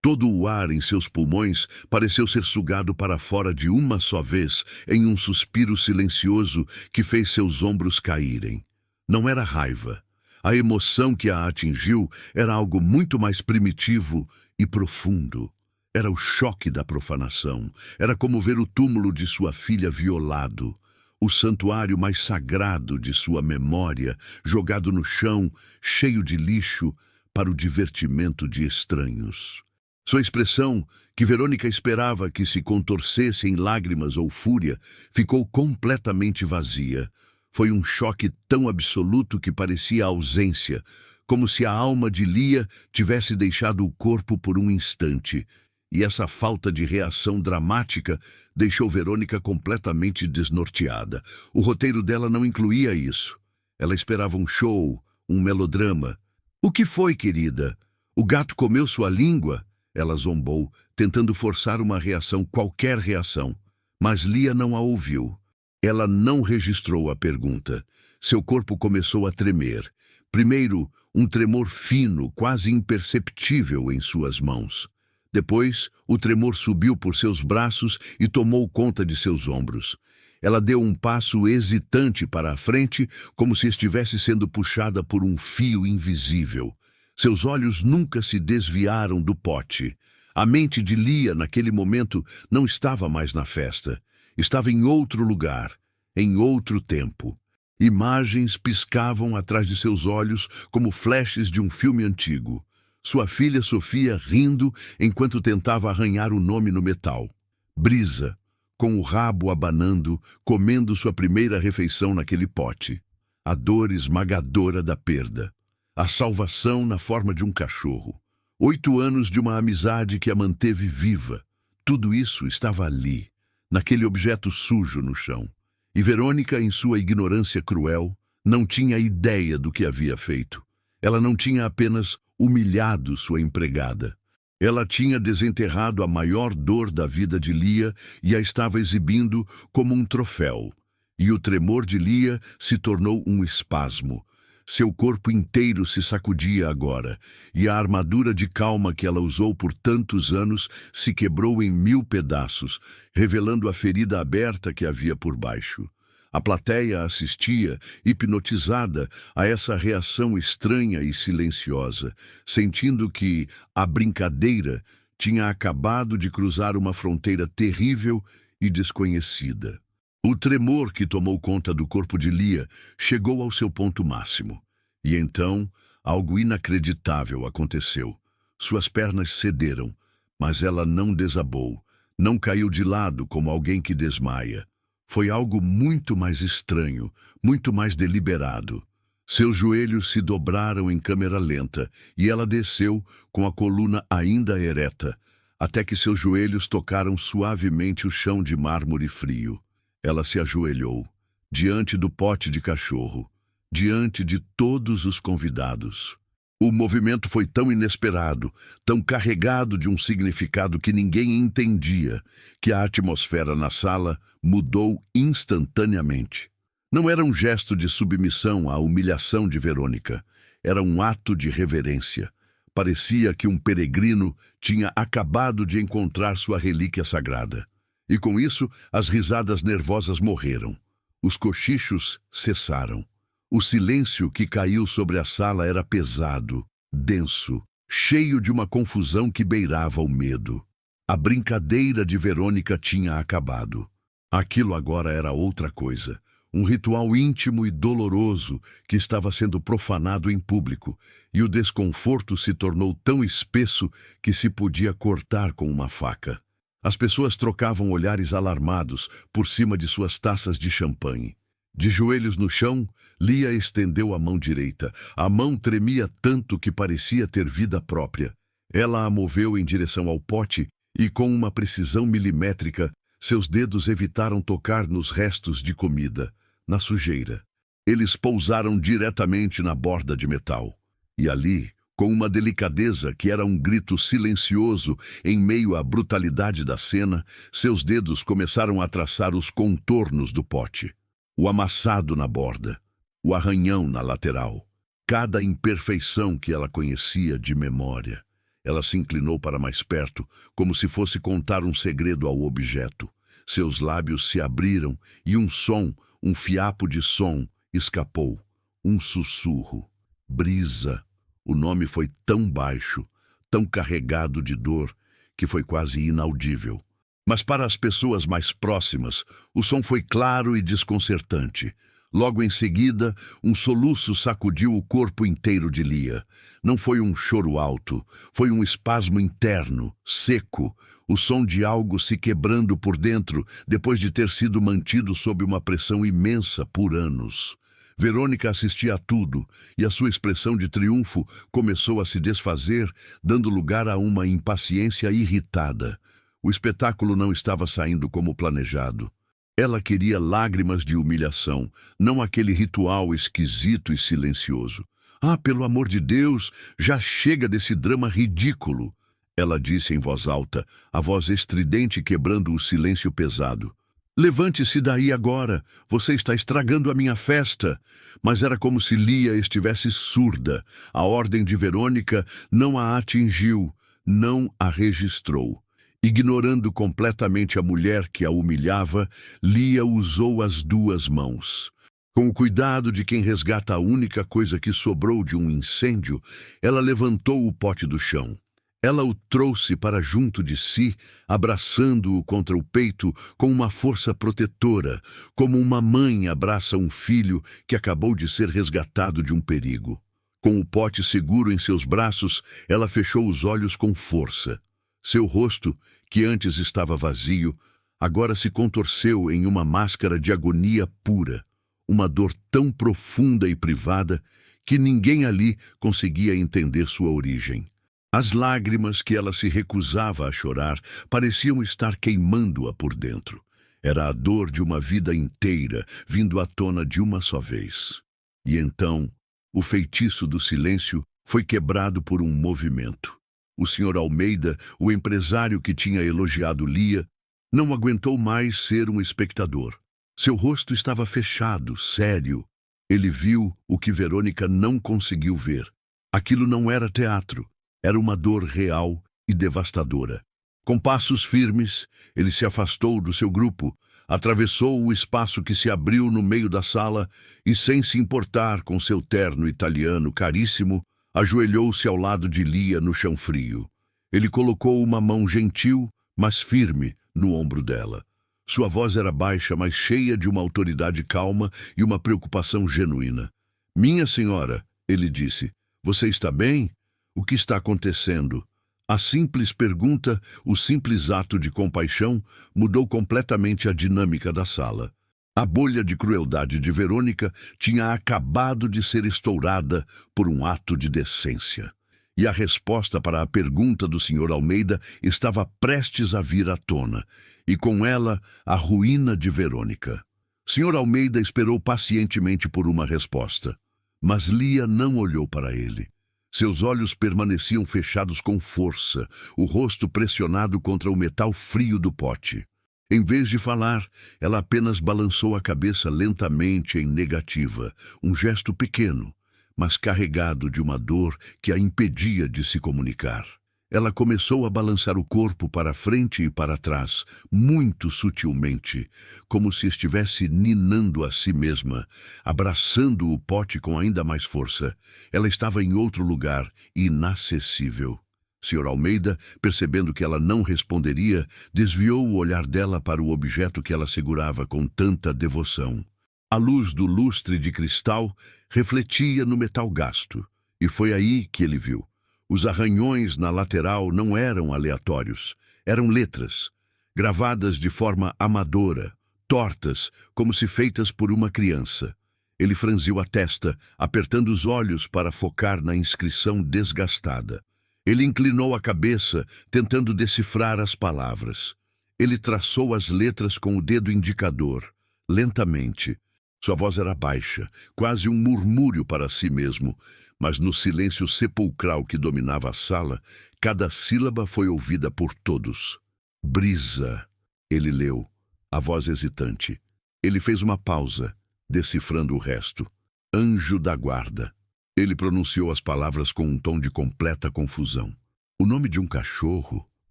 Speaker 1: Todo o ar em seus pulmões pareceu ser sugado para fora de uma só vez, em um suspiro silencioso que fez seus ombros caírem. Não era raiva. A emoção que a atingiu era algo muito mais primitivo e profundo. Era o choque da profanação. Era como ver o túmulo de sua filha violado. O santuário mais sagrado de sua memória, jogado no chão, cheio de lixo, para o divertimento de estranhos. Sua expressão, que Verônica esperava que se contorcesse em lágrimas ou fúria, ficou completamente vazia. Foi um choque tão absoluto que parecia ausência, como se a alma de Lia tivesse deixado o corpo por um instante. E essa falta de reação dramática deixou Verônica completamente desnorteada. O roteiro dela não incluía isso. Ela esperava um show, um melodrama. "O que foi, querida? O gato comeu sua língua?" Ela zombou, tentando forçar uma reação, qualquer reação. Mas Lia não a ouviu. Ela não registrou a pergunta. Seu corpo começou a tremer. Primeiro, um tremor fino, quase imperceptível em suas mãos. Depois, o tremor subiu por seus braços e tomou conta de seus ombros. Ela deu um passo hesitante para a frente, como se estivesse sendo puxada por um fio invisível. Seus olhos nunca se desviaram do pote. A mente de Lia, naquele momento, não estava mais na festa. Estava em outro lugar, em outro tempo. Imagens piscavam atrás de seus olhos como flashes de um filme antigo. Sua filha Sofia rindo enquanto tentava arranhar o nome no metal. Brisa, com o rabo abanando, comendo sua primeira refeição naquele pote. A dor esmagadora da perda. A salvação na forma de um cachorro. 8 anos de uma amizade que a manteve viva. Tudo isso estava ali, naquele objeto sujo no chão. E Verônica, em sua ignorância cruel, não tinha ideia do que havia feito. Ela não tinha apenas humilhado sua empregada. Ela tinha desenterrado a maior dor da vida de Lia e a estava exibindo como um troféu. E o tremor de Lia se tornou um espasmo. Seu corpo inteiro se sacudia agora, e a armadura de calma que ela usou por tantos anos se quebrou em 1000 pedaços, revelando a ferida aberta que havia por baixo. A plateia assistia, hipnotizada, a essa reação estranha e silenciosa, sentindo que a brincadeira tinha acabado de cruzar uma fronteira terrível e desconhecida. O tremor que tomou conta do corpo de Lia chegou ao seu ponto máximo. E então, algo inacreditável aconteceu. Suas pernas cederam, mas ela não desabou, não caiu de lado como alguém que desmaia. Foi algo muito mais estranho, muito mais deliberado. Seus joelhos se dobraram em câmera lenta e ela desceu com a coluna ainda ereta, até que seus joelhos tocaram suavemente o chão de mármore frio. Ela se ajoelhou, diante do pote de cachorro, diante de todos os convidados. O movimento foi tão inesperado, tão carregado de um significado que ninguém entendia, que a atmosfera na sala mudou instantaneamente. Não era um gesto de submissão à humilhação de Verônica, era um ato de reverência. Parecia que um peregrino tinha acabado de encontrar sua relíquia sagrada. E com isso, as risadas nervosas morreram. Os cochichos cessaram. O silêncio que caiu sobre a sala era pesado, denso, cheio de uma confusão que beirava o medo. A brincadeira de Verônica tinha acabado. Aquilo agora era outra coisa. Um ritual íntimo e doloroso que estava sendo profanado em público, e o desconforto se tornou tão espesso que se podia cortar com uma faca. As pessoas trocavam olhares alarmados por cima de suas taças de champanhe. De joelhos no chão, Lia estendeu a mão direita. A mão tremia tanto que parecia ter vida própria. Ela a moveu em direção ao pote e, com uma precisão milimétrica, seus dedos evitaram tocar nos restos de comida, na sujeira. Eles pousaram diretamente na borda de metal. E ali, com uma delicadeza que era um grito silencioso em meio à brutalidade da cena, seus dedos começaram a traçar os contornos do pote. O amassado na borda, o arranhão na lateral, cada imperfeição que ela conhecia de memória. Ela se inclinou para mais perto, como se fosse contar um segredo ao objeto. Seus lábios se abriram e um som, um fiapo de som, escapou. Um sussurro. Brisa. O nome foi tão baixo, tão carregado de dor, que foi quase inaudível. Mas para as pessoas mais próximas, o som foi claro e desconcertante. Logo em seguida, um soluço sacudiu o corpo inteiro de Lia. Não foi um choro alto, foi um espasmo interno, seco, o som de algo se quebrando por dentro depois de ter sido mantido sob uma pressão imensa por anos. Verônica assistia a tudo, e a sua expressão de triunfo começou a se desfazer, dando lugar a uma impaciência irritada. O espetáculo não estava saindo como planejado. Ela queria lágrimas de humilhação, não aquele ritual esquisito e silencioso. "Ah, pelo amor de Deus, já chega desse drama ridículo!" Ela disse em voz alta, a voz estridente quebrando o silêncio pesado. "Levante-se daí agora, você está estragando a minha festa." Mas era como se Lia estivesse surda. A ordem de Verônica não a atingiu, não a registrou. Ignorando completamente a mulher que a humilhava, Lia usou as duas mãos. Com o cuidado de quem resgata a única coisa que sobrou de um incêndio, ela levantou o pote do chão. Ela o trouxe para junto de si, abraçando-o contra o peito com uma força protetora, como uma mãe abraça um filho que acabou de ser resgatado de um perigo. Com o pote seguro em seus braços, ela fechou os olhos com força. Seu rosto, que antes estava vazio, agora se contorceu em uma máscara de agonia pura, uma dor tão profunda e privada que ninguém ali conseguia entender sua origem. As lágrimas que ela se recusava a chorar pareciam estar queimando-a por dentro. Era a dor de uma vida inteira vindo à tona de uma só vez. E então, o feitiço do silêncio foi quebrado por um movimento. O Sr. Almeida, o empresário que tinha elogiado Lia, não aguentou mais ser um espectador. Seu rosto estava fechado, sério. Ele viu o que Verônica não conseguiu ver. Aquilo não era teatro, era uma dor real e devastadora. Com passos firmes, ele se afastou do seu grupo, atravessou o espaço que se abriu no meio da sala e, sem se importar com seu terno italiano caríssimo, ajoelhou-se ao lado de Lia no chão frio. Ele colocou uma mão gentil, mas firme, no ombro dela. Sua voz era baixa, mas cheia de uma autoridade calma e uma preocupação genuína. "Minha senhora", ele disse, "você está bem? O que está acontecendo?" A simples pergunta, o simples ato de compaixão, mudou completamente a dinâmica da sala. A bolha de crueldade de Verônica tinha acabado de ser estourada por um ato de decência. E a resposta para a pergunta do Sr. Almeida estava prestes a vir à tona, e com ela a ruína de Verônica. Sr. Almeida esperou pacientemente por uma resposta, mas Lia não olhou para ele. Seus olhos permaneciam fechados com força, o rosto pressionado contra o metal frio do pote. Em vez de falar, ela apenas balançou a cabeça lentamente em negativa, um gesto pequeno, mas carregado de uma dor que a impedia de se comunicar. Ela começou a balançar o corpo para frente e para trás, muito sutilmente, como se estivesse ninando a si mesma, abraçando o pote com ainda mais força. Ela estava em outro lugar, inacessível. Sr. Almeida, percebendo que ela não responderia, desviou o olhar dela para o objeto que ela segurava com tanta devoção. A luz do lustre de cristal refletia no metal gasto, e foi aí que ele viu. Os arranhões na lateral não eram aleatórios, eram letras, gravadas de forma amadora, tortas, como se feitas por uma criança. Ele franziu a testa, apertando os olhos para focar na inscrição desgastada. Ele inclinou a cabeça, tentando decifrar as palavras. Ele traçou as letras com o dedo indicador, lentamente. Sua voz era baixa, quase um murmúrio para si mesmo, mas no silêncio sepulcral que dominava a sala, cada sílaba foi ouvida por todos. "Brisa", ele leu, a voz hesitante. Ele fez uma pausa, decifrando o resto. "Anjo da guarda." Ele pronunciou as palavras com um tom de completa confusão. O nome de um cachorro?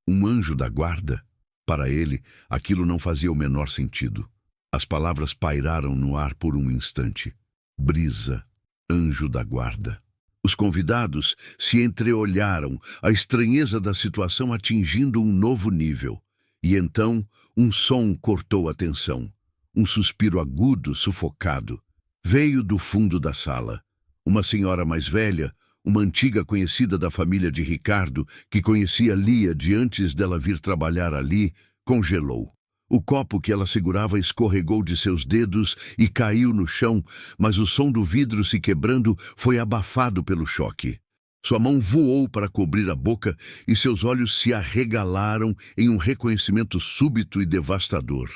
Speaker 1: Um anjo da guarda? Para ele, aquilo não fazia o menor sentido. As palavras pairaram no ar por um instante. Brisa, anjo da guarda. Os convidados se entreolharam, a estranheza da situação atingindo um novo nível. E então, um som cortou a tensão. Um suspiro agudo, sufocado. Veio do fundo da sala. Uma senhora mais velha, uma antiga conhecida da família de Ricardo, que conhecia Lia de antes dela vir trabalhar ali, congelou. O copo que ela segurava escorregou de seus dedos e caiu no chão, mas o som do vidro se quebrando foi abafado pelo choque. Sua mão voou para cobrir a boca e seus olhos se arregalaram em um reconhecimento súbito e devastador.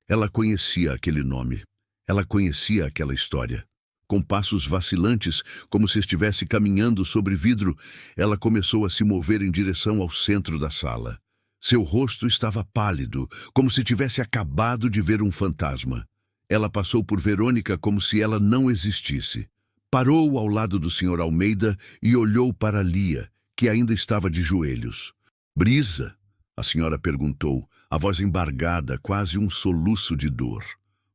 Speaker 1: Ela conhecia aquele nome. Ela conhecia aquela história. Com passos vacilantes, como se estivesse caminhando sobre vidro, ela começou a se mover em direção ao centro da sala. Seu rosto estava pálido, como se tivesse acabado de ver um fantasma. Ela passou por Verônica como se ela não existisse. Parou ao lado do Sr. Almeida e olhou para Lia, que ainda estava de joelhos. "Brisa?" a senhora perguntou, a voz embargada, quase um soluço de dor.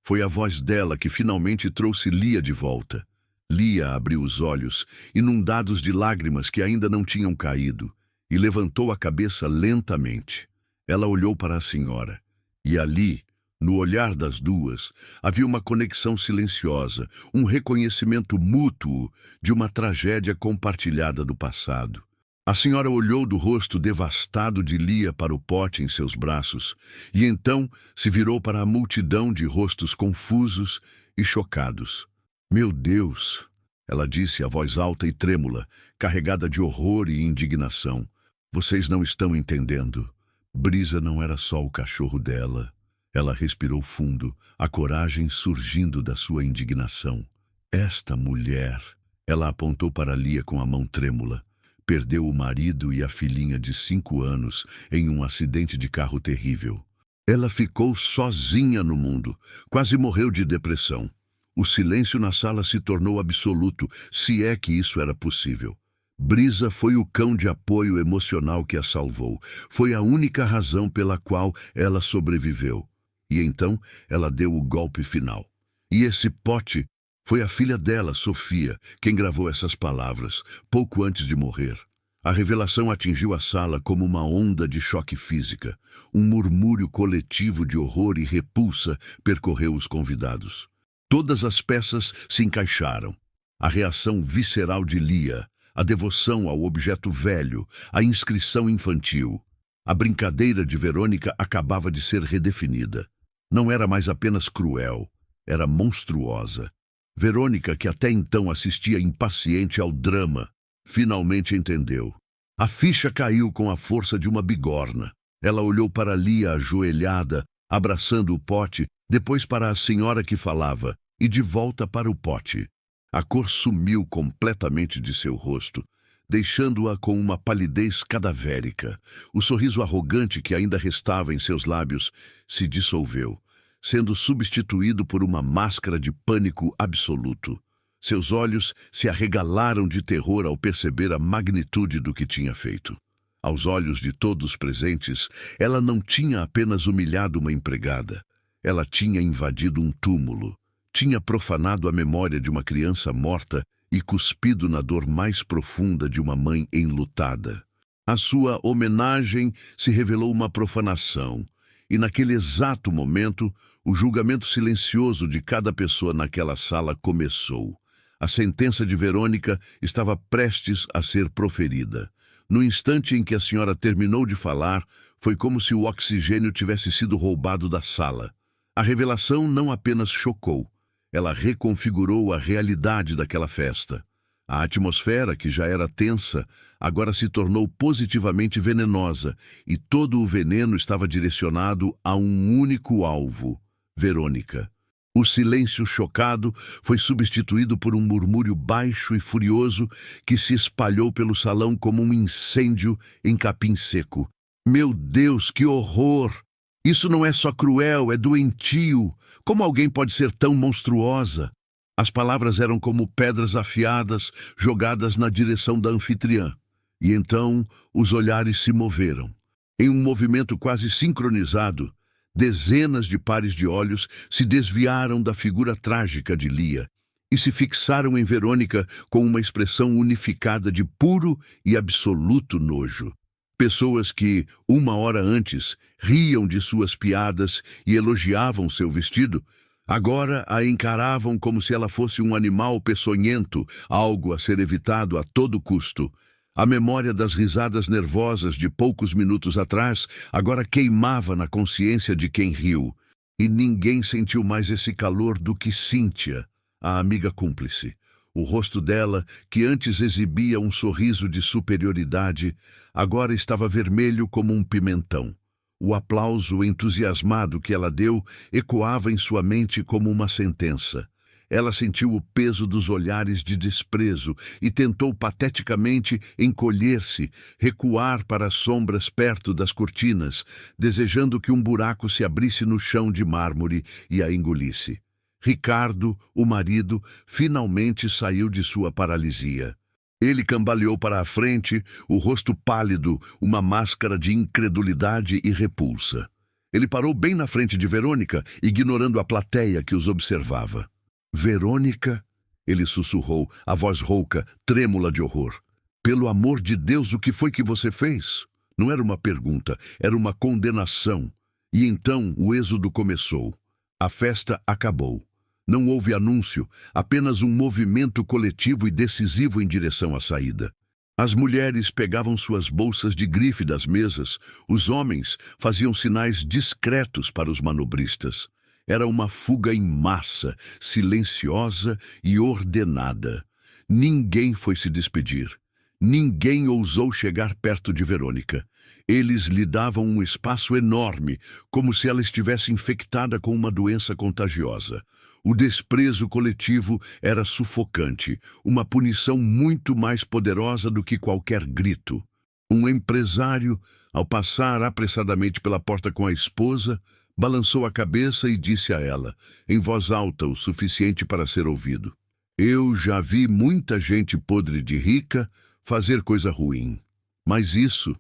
Speaker 1: Foi a voz dela que finalmente trouxe Lia de volta. Lia abriu os olhos, inundados de lágrimas que ainda não tinham caído, e levantou a cabeça lentamente. Ela olhou para a senhora, e ali, no olhar das duas, havia uma conexão silenciosa, um reconhecimento mútuo de uma tragédia compartilhada do passado. A senhora olhou do rosto devastado de Lia para o pote em seus braços, e então se virou para a multidão de rostos confusos e chocados. "Meu Deus!" ela disse a voz alta e trêmula, carregada de horror e indignação. "Vocês não estão entendendo. Brisa não era só o cachorro dela." Ela respirou fundo, a coragem surgindo da sua indignação. "Esta mulher," ela apontou para Lia com a mão trêmula, "perdeu o marido e a filhinha de 5 anos em um acidente de carro terrível. Ela ficou sozinha no mundo, quase morreu de depressão. O silêncio na sala se tornou absoluto, se é que isso era possível. Brisa foi o cão de apoio emocional que a salvou. Foi a única razão pela qual ela sobreviveu. E então ela deu o golpe final. E esse pote foi a filha dela, Sofia, quem gravou essas palavras, pouco antes de morrer." A revelação atingiu a sala como uma onda de choque física. Um murmúrio coletivo de horror e repulsa percorreu os convidados. Todas as peças se encaixaram. A reação visceral de Lia, a devoção ao objeto velho, a inscrição infantil. A brincadeira de Verônica acabava de ser redefinida. Não era mais apenas cruel, era monstruosa. Verônica, que até então assistia impaciente ao drama, finalmente entendeu. A ficha caiu com a força de uma bigorna. Ela olhou para Lia ajoelhada, abraçando o pote, depois para a senhora que falava, e de volta para o pote. A cor sumiu completamente de seu rosto, deixando-a com uma palidez cadavérica. O sorriso arrogante que ainda restava em seus lábios se dissolveu, sendo substituído por uma máscara de pânico absoluto. Seus olhos se arregalaram de terror ao perceber a magnitude do que tinha feito. Aos olhos de todos presentes, ela não tinha apenas humilhado uma empregada. Ela tinha invadido um túmulo. Tinha profanado a memória de uma criança morta e cuspido na dor mais profunda de uma mãe enlutada. A sua homenagem se revelou uma profanação, e naquele exato momento, o julgamento silencioso de cada pessoa naquela sala começou. A sentença de Verônica estava prestes a ser proferida. No instante em que a senhora terminou de falar, foi como se o oxigênio tivesse sido roubado da sala. A revelação não apenas chocou, ela reconfigurou a realidade daquela festa. A atmosfera, que já era tensa, agora se tornou positivamente venenosa, e todo o veneno estava direcionado a um único alvo: Verônica. O silêncio chocado foi substituído por um murmúrio baixo e furioso que se espalhou pelo salão como um incêndio em capim seco. "Meu Deus, que horror! Isso não é só cruel, é doentio. Como alguém pode ser tão monstruosa?" As palavras eram como pedras afiadas jogadas na direção da anfitriã. E então os olhares se moveram. Em um movimento quase sincronizado, dezenas de pares de olhos se desviaram da figura trágica de Lia e se fixaram em Verônica com uma expressão unificada de puro e absoluto nojo. Pessoas que, uma hora antes, riam de suas piadas e elogiavam seu vestido, agora a encaravam como se ela fosse um animal peçonhento, algo a ser evitado a todo custo. A memória das risadas nervosas de poucos minutos atrás agora queimava na consciência de quem riu. E ninguém sentiu mais esse calor do que Cíntia, a amiga cúmplice. O rosto dela, que antes exibia um sorriso de superioridade, agora estava vermelho como um pimentão. O aplauso entusiasmado que ela deu ecoava em sua mente como uma sentença. Ela sentiu o peso dos olhares de desprezo e tentou pateticamente encolher-se, recuar para as sombras perto das cortinas, desejando que um buraco se abrisse no chão de mármore e a engolisse. Ricardo, o marido, finalmente saiu de sua paralisia. Ele cambaleou para a frente, o rosto pálido, uma máscara de incredulidade e repulsa. Ele parou bem na frente de Verônica, ignorando a plateia que os observava. Verônica, ele sussurrou, a voz rouca, trêmula de horror. Pelo amor de Deus, o que foi que você fez? Não era uma pergunta, era uma condenação. E então o êxodo começou. A festa acabou. Não houve anúncio, apenas um movimento coletivo e decisivo em direção à saída. As mulheres pegavam suas bolsas de grife das mesas, os homens faziam sinais discretos para os manobristas. Era uma fuga em massa, silenciosa e ordenada. Ninguém foi se despedir. Ninguém ousou chegar perto de Verônica. Eles lhe davam um espaço enorme, como se ela estivesse infectada com uma doença contagiosa. O desprezo coletivo era sufocante, uma punição muito mais poderosa do que qualquer grito. Um empresário, ao passar apressadamente pela porta com a esposa, balançou a cabeça e disse a ela, em voz alta o suficiente para ser ouvido: "Eu já vi muita gente podre de rica fazer coisa ruim. Mas isso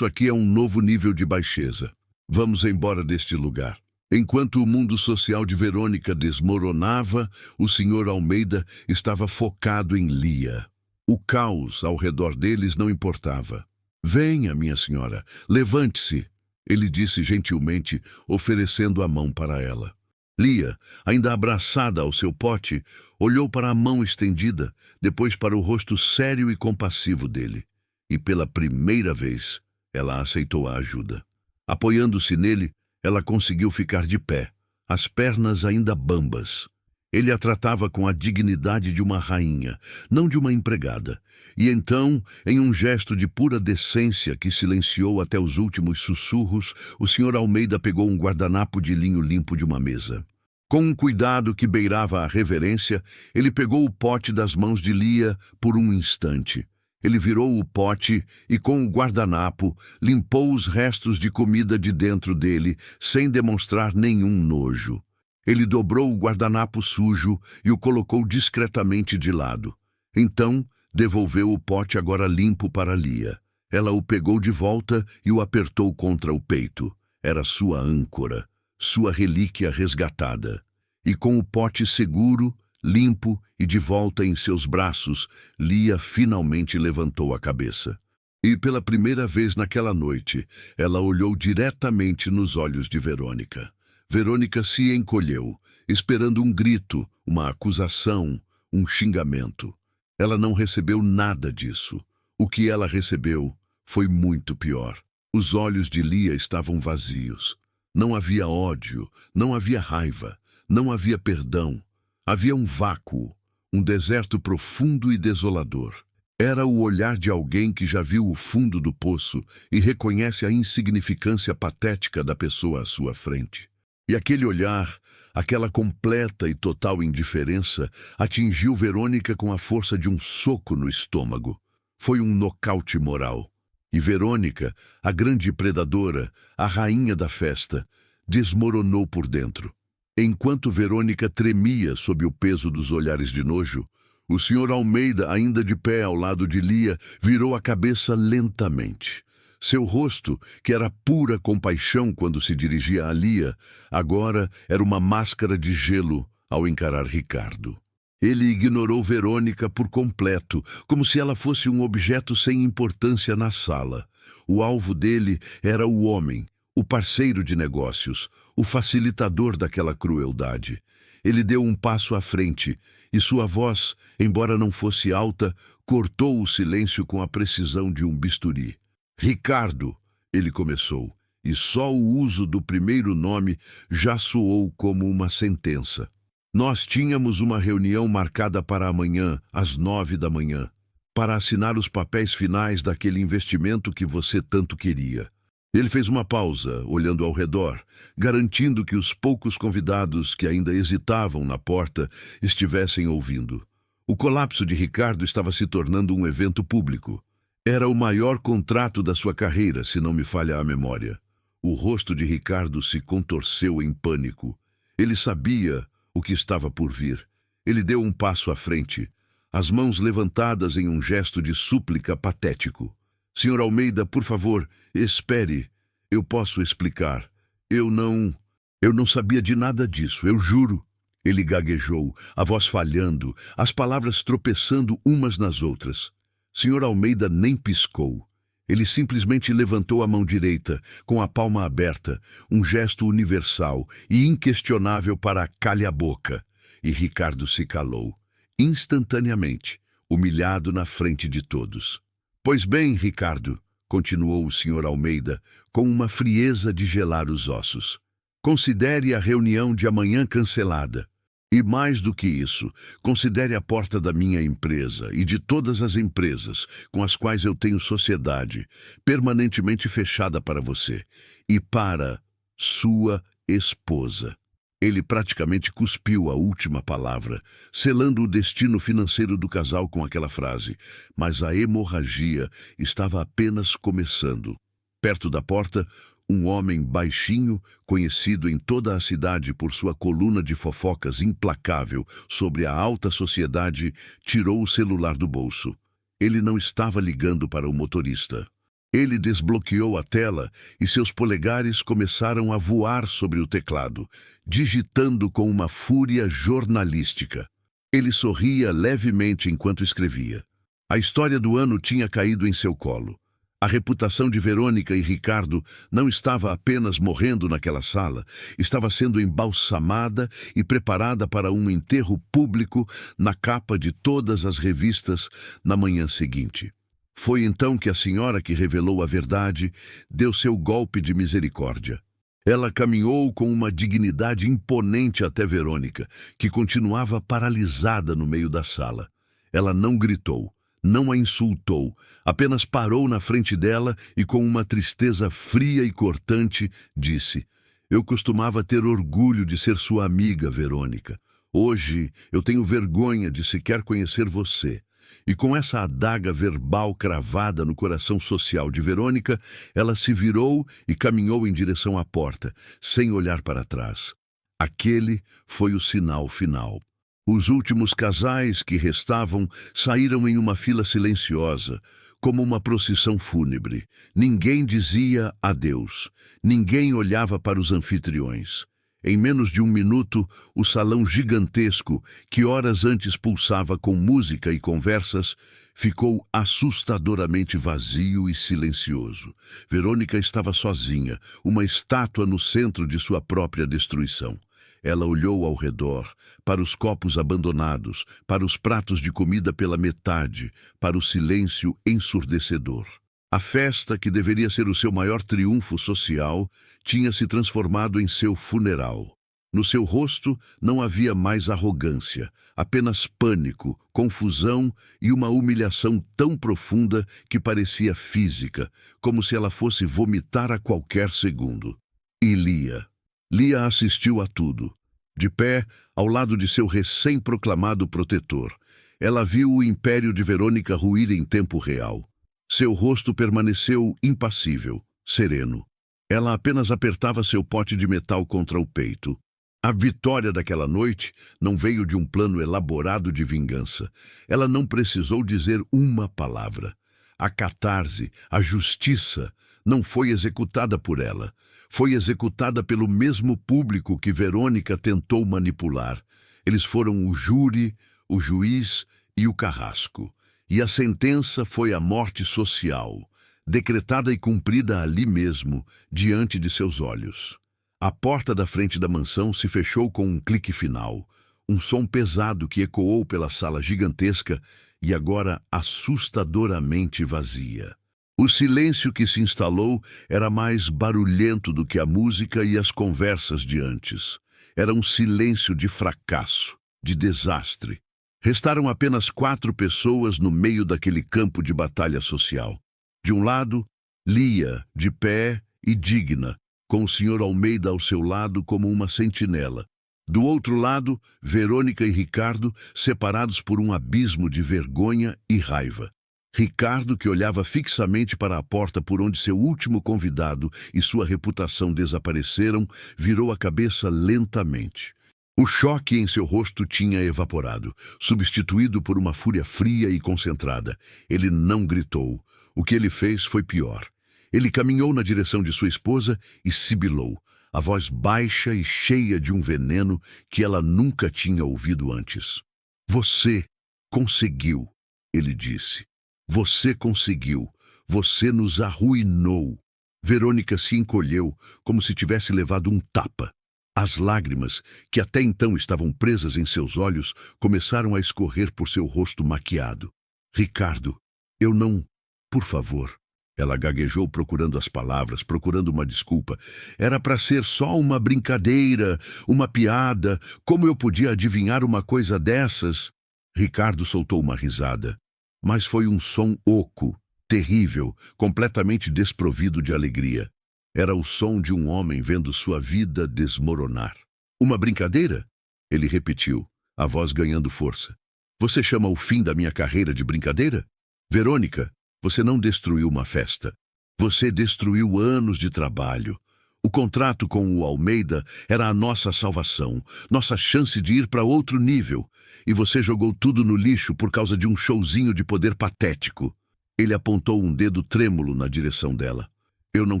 Speaker 1: aqui é um novo nível de baixeza. Vamos embora deste lugar." Enquanto o mundo social de Verônica desmoronava, o Sr. Almeida estava focado em Lia. O caos ao redor deles não importava. "Venha, minha senhora, levante-se", ele disse gentilmente, oferecendo a mão para ela. Lia, ainda abraçada ao seu pote, olhou para a mão estendida, depois para o rosto sério e compassivo dele. E pela primeira vez, ela aceitou a ajuda. Apoiando-se nele, ela conseguiu ficar de pé, as pernas ainda bambas. Ele a tratava com a dignidade de uma rainha, não de uma empregada. E então, em um gesto de pura decência que silenciou até os últimos sussurros, o Sr. Almeida pegou um guardanapo de linho limpo de uma mesa. Com um cuidado que beirava a reverência, ele pegou o pote das mãos de Lia por um instante. Ele virou o pote e, com o guardanapo, limpou os restos de comida de dentro dele, sem demonstrar nenhum nojo. Ele dobrou o guardanapo sujo e o colocou discretamente de lado. Então, devolveu o pote agora limpo para Lia. Ela o pegou de volta e o apertou contra o peito. Era sua âncora, sua relíquia resgatada. E com o pote seguro, limpo e de volta em seus braços, Lia finalmente levantou a cabeça. E pela primeira vez naquela noite, ela olhou diretamente nos olhos de Verônica. Verônica se encolheu, esperando um grito, uma acusação, um xingamento. Ela não recebeu nada disso. O que ela recebeu foi muito pior. Os olhos de Lia estavam vazios. Não havia ódio, não havia raiva, não havia perdão. Havia um vácuo, um deserto profundo e desolador. Era o olhar de alguém que já viu o fundo do poço e reconhece a insignificância patética da pessoa à sua frente. E aquele olhar, aquela completa e total indiferença, atingiu Verônica com a força de um soco no estômago. Foi um nocaute moral. E Verônica, a grande predadora, a rainha da festa, desmoronou por dentro. Enquanto Verônica tremia sob o peso dos olhares de nojo, o Sr. Almeida, ainda de pé ao lado de Lia, virou a cabeça lentamente. Seu rosto, que era pura compaixão quando se dirigia a Lia, agora era uma máscara de gelo ao encarar Ricardo. Ele ignorou Verônica por completo, como se ela fosse um objeto sem importância na sala. O alvo dele era o homem, o parceiro de negócios, o facilitador daquela crueldade. Ele deu um passo à frente, e sua voz, embora não fosse alta, cortou o silêncio com a precisão de um bisturi. Ricardo, ele começou, e só o uso do primeiro nome já soou como uma sentença. Nós tínhamos uma reunião marcada para amanhã, às 9 da manhã, para assinar os papéis finais daquele investimento que você tanto queria. Ele fez uma pausa, olhando ao redor, garantindo que os poucos convidados que ainda hesitavam na porta estivessem ouvindo. O colapso de Ricardo estava se tornando um evento público. Era o maior contrato da sua carreira, se não me falha a memória. O rosto de Ricardo se contorceu em pânico. Ele sabia o que estava por vir. Ele deu um passo à frente, as mãos levantadas em um gesto de súplica patético. Senhor Almeida, por favor, espere. Eu posso explicar. Eu não sabia de nada disso, eu juro. Ele gaguejou, a voz falhando, as palavras tropeçando umas nas outras. Senhor Almeida nem piscou. Ele simplesmente levantou a mão direita, com a palma aberta, um gesto universal e inquestionável para "cale a boca". E Ricardo se calou, instantaneamente, humilhado na frente de todos. Pois bem, Ricardo, continuou o Sr. Almeida, com uma frieza de gelar os ossos. Considere a reunião de amanhã cancelada. E mais do que isso, considere a porta da minha empresa e de todas as empresas com as quais eu tenho sociedade permanentemente fechada para você e para sua esposa. Ele praticamente cuspiu a última palavra, selando o destino financeiro do casal com aquela frase, mas a hemorragia estava apenas começando. Perto da porta, um homem baixinho, conhecido em toda a cidade por sua coluna de fofocas implacável sobre a alta sociedade, tirou o celular do bolso. Ele não estava ligando para o motorista. Ele desbloqueou a tela e seus polegares começaram a voar sobre o teclado, digitando com uma fúria jornalística. Ele sorria levemente enquanto escrevia. A história do ano tinha caído em seu colo. A reputação de Verônica e Ricardo não estava apenas morrendo naquela sala, estava sendo embalsamada e preparada para um enterro público na capa de todas as revistas na manhã seguinte. Foi então que a senhora que revelou a verdade deu seu golpe de misericórdia. Ela caminhou com uma dignidade imponente até Verônica, que continuava paralisada no meio da sala. Ela não gritou. Não a insultou, apenas parou na frente dela e com uma tristeza fria e cortante disse: "Eu costumava ter orgulho de ser sua amiga, Verônica. Hoje eu tenho vergonha de sequer conhecer você." E com essa adaga verbal cravada no coração social de Verônica, ela se virou e caminhou em direção à porta, sem olhar para trás. Aquele foi o sinal final. Os últimos casais que restavam saíram em uma fila silenciosa, como uma procissão fúnebre. Ninguém dizia adeus. Ninguém olhava para os anfitriões. Em menos de um minuto, o salão gigantesco, que horas antes pulsava com música e conversas, ficou assustadoramente vazio e silencioso. Verônica estava sozinha, uma estátua no centro de sua própria destruição. Ela olhou ao redor, para os copos abandonados, para os pratos de comida pela metade, para o silêncio ensurdecedor. A festa, que deveria ser o seu maior triunfo social, tinha se transformado em seu funeral. No seu rosto não havia mais arrogância, apenas pânico, confusão e uma humilhação tão profunda que parecia física, como se ela fosse vomitar a qualquer segundo. E Lia assistiu a tudo. De pé, ao lado de seu recém-proclamado protetor, ela viu o império de Verônica ruir em tempo real. Seu rosto permaneceu impassível, sereno. Ela apenas apertava seu pote de metal contra o peito. A vitória daquela noite não veio de um plano elaborado de vingança. Ela não precisou dizer uma palavra. A catarse, a justiça, não foi executada por ela. Foi executada pelo mesmo público que Verônica tentou manipular. Eles foram o júri, o juiz e o carrasco. E a sentença foi a morte social, decretada e cumprida ali mesmo, diante de seus olhos. A porta da frente da mansão se fechou com um clique final, um som pesado que ecoou pela sala gigantesca, e agora assustadoramente vazia. O silêncio que se instalou era mais barulhento do que a música e as conversas de antes. Era um silêncio de fracasso, de desastre. Restaram apenas 4 pessoas no meio daquele campo de batalha social. De um lado, Lia, de pé e digna, com o Sr. Almeida ao seu lado como uma sentinela. Do outro lado, Verônica e Ricardo, separados por um abismo de vergonha e raiva. Ricardo, que olhava fixamente para a porta por onde seu último convidado e sua reputação desapareceram, virou a cabeça lentamente. O choque em seu rosto tinha evaporado, substituído por uma fúria fria e concentrada. Ele não gritou. O que ele fez foi pior. Ele caminhou na direção de sua esposa e sibilou, a voz baixa e cheia de um veneno que ela nunca tinha ouvido antes. "Você conseguiu", ele disse. "Você conseguiu. Você nos arruinou." Verônica se encolheu, como se tivesse levado um tapa. As lágrimas, que até então estavam presas em seus olhos, começaram a escorrer por seu rosto maquiado. "Ricardo, eu não... Por favor." Ela gaguejou procurando as palavras, procurando uma desculpa. "Era para ser só uma brincadeira, uma piada. Como eu podia adivinhar uma coisa dessas?" Ricardo soltou uma risada. Mas foi um som oco, terrível, completamente desprovido de alegria. Era o som de um homem vendo sua vida desmoronar. "Uma brincadeira?" Ele repetiu, a voz ganhando força. "Você chama o fim da minha carreira de brincadeira? Verônica, você não destruiu uma festa. Você destruiu anos de trabalho. O contrato com o Almeida era a nossa salvação, nossa chance de ir para outro nível. E você jogou tudo no lixo por causa de um showzinho de poder patético." Ele apontou um dedo trêmulo na direção dela. "Eu não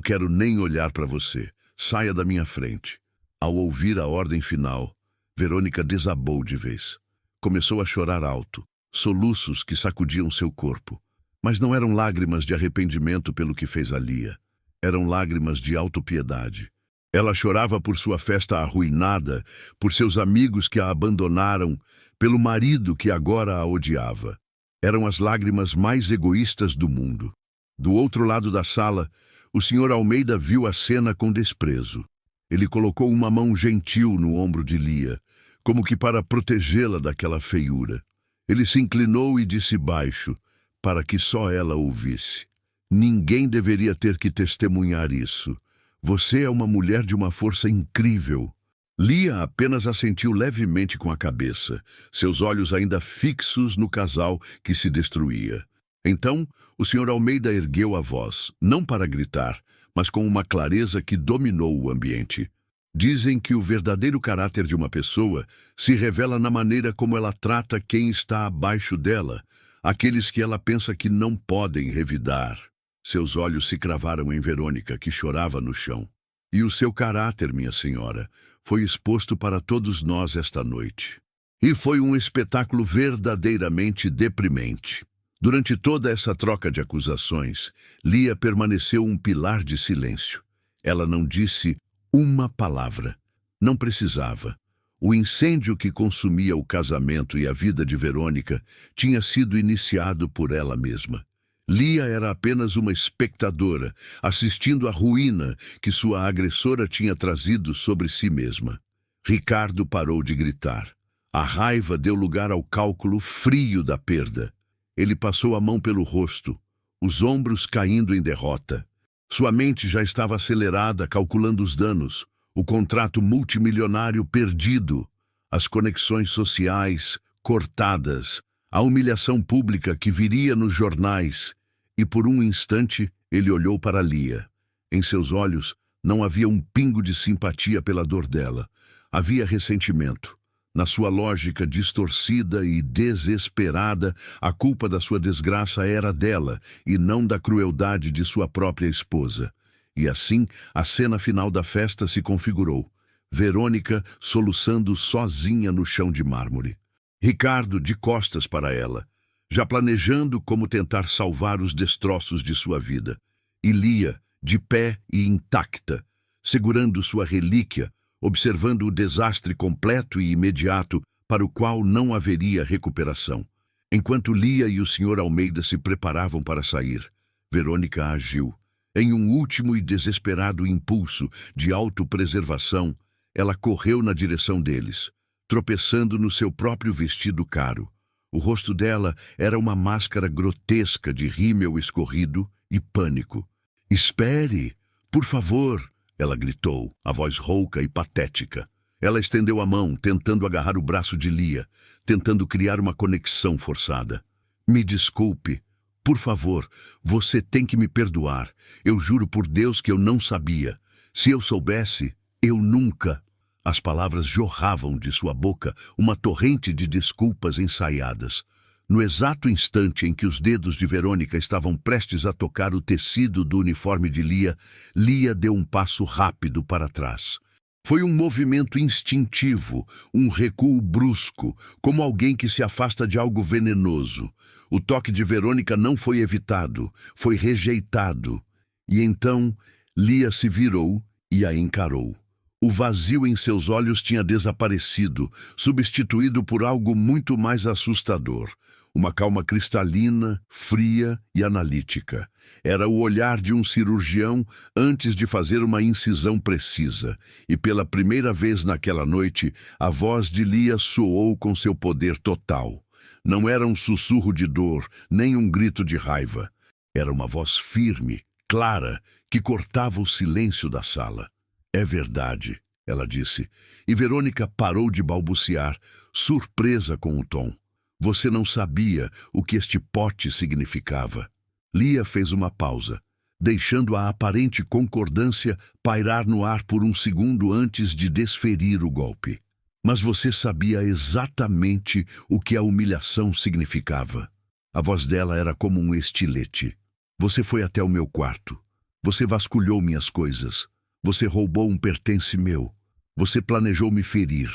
Speaker 1: quero nem olhar para você. Saia da minha frente." Ao ouvir a ordem final, Verônica desabou de vez. Começou a chorar alto, soluços que sacudiam seu corpo. Mas não eram lágrimas de arrependimento pelo que fez a Lia. Eram lágrimas de autopiedade. Ela chorava por sua festa arruinada, por seus amigos que a abandonaram, pelo marido que agora a odiava. Eram as lágrimas mais egoístas do mundo. Do outro lado da sala, o Sr. Almeida viu a cena com desprezo. Ele colocou uma mão gentil no ombro de Lia, como que para protegê-la daquela feiura. Ele se inclinou e disse baixo, para que só ela ouvisse: "Ninguém deveria ter que testemunhar isso. Você é uma mulher de uma força incrível." Lia apenas assentiu levemente com a cabeça, seus olhos ainda fixos no casal que se destruía. Então, o Sr. Almeida ergueu a voz, não para gritar, mas com uma clareza que dominou o ambiente. "Dizem que o verdadeiro caráter de uma pessoa se revela na maneira como ela trata quem está abaixo dela, aqueles que ela pensa que não podem revidar." Seus olhos se cravaram em Verônica, que chorava no chão. "E o seu caráter, minha senhora, foi exposto para todos nós esta noite. E foi um espetáculo verdadeiramente deprimente." Durante toda essa troca de acusações, Lia permaneceu um pilar de silêncio. Ela não disse uma palavra. Não precisava. O incêndio que consumia o casamento e a vida de Verônica tinha sido iniciado por ela mesma. Lia era apenas uma espectadora, assistindo à ruína que sua agressora tinha trazido sobre si mesma. Ricardo parou de gritar. A raiva deu lugar ao cálculo frio da perda. Ele passou a mão pelo rosto, os ombros caindo em derrota. Sua mente já estava acelerada, calculando os danos, o contrato multimilionário perdido, as conexões sociais cortadas, a humilhação pública que viria nos jornais, e por um instante ele olhou para Lia. Em seus olhos não havia um pingo de simpatia pela dor dela. Havia ressentimento. Na sua lógica distorcida e desesperada, a culpa da sua desgraça era dela e não da crueldade de sua própria esposa. E assim, a cena final da festa se configurou. Verônica soluçando sozinha no chão de mármore. Ricardo de costas para ela, já planejando como tentar salvar os destroços de sua vida. E Lia, de pé e intacta, segurando sua relíquia, observando o desastre completo e imediato para o qual não haveria recuperação. Enquanto Lia e o Sr. Almeida se preparavam para sair, Verônica agiu. Em um último e desesperado impulso de autopreservação, ela correu na direção deles, tropeçando no seu próprio vestido caro. O rosto dela era uma máscara grotesca de rímel escorrido e pânico. "Espere, por favor!" ela gritou, a voz rouca e patética. Ela estendeu a mão, tentando agarrar o braço de Lia, tentando criar uma conexão forçada. "Me desculpe. Por favor, você tem que me perdoar. Eu juro por Deus que eu não sabia. Se eu soubesse, eu nunca..." As palavras jorravam de sua boca, uma torrente de desculpas ensaiadas. No exato instante em que os dedos de Verônica estavam prestes a tocar o tecido do uniforme de Lia, Lia deu um passo rápido para trás. Foi um movimento instintivo, um recuo brusco, como alguém que se afasta de algo venenoso. O toque de Verônica não foi evitado, foi rejeitado. E então, Lia se virou e a encarou. O vazio em seus olhos tinha desaparecido, substituído por algo muito mais assustador. Uma calma cristalina, fria e analítica. Era o olhar de um cirurgião antes de fazer uma incisão precisa. E pela primeira vez naquela noite, a voz de Lia soou com seu poder total. Não era um sussurro de dor, nem um grito de raiva. Era uma voz firme, clara, que cortava o silêncio da sala. "É verdade", ela disse, e Verônica parou de balbuciar, surpresa com o tom. "Você não sabia o que este pote significava." Lia fez uma pausa, deixando a aparente concordância pairar no ar por um segundo antes de desferir o golpe. "Mas você sabia exatamente o que a humilhação significava." A voz dela era como um estilete. "Você foi até o meu quarto. Você vasculhou minhas coisas. Você roubou um pertence meu. Você planejou me ferir.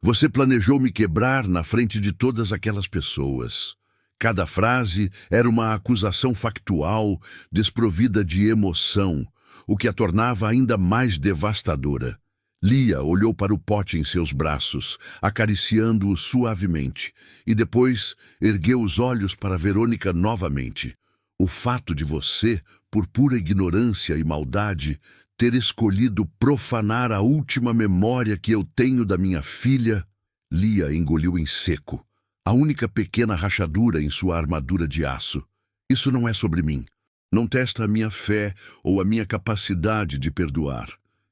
Speaker 1: Você planejou me quebrar na frente de todas aquelas pessoas." Cada frase era uma acusação factual, desprovida de emoção, o que a tornava ainda mais devastadora. Lia olhou para o pote em seus braços, acariciando-o suavemente, e depois ergueu os olhos para Verônica novamente. "O fato de você, por pura ignorância e maldade, ter escolhido profanar a última memória que eu tenho da minha filha..." Lia engoliu em seco, a única pequena rachadura em sua armadura de aço. "Isso não é sobre mim. Não testa a minha fé ou a minha capacidade de perdoar."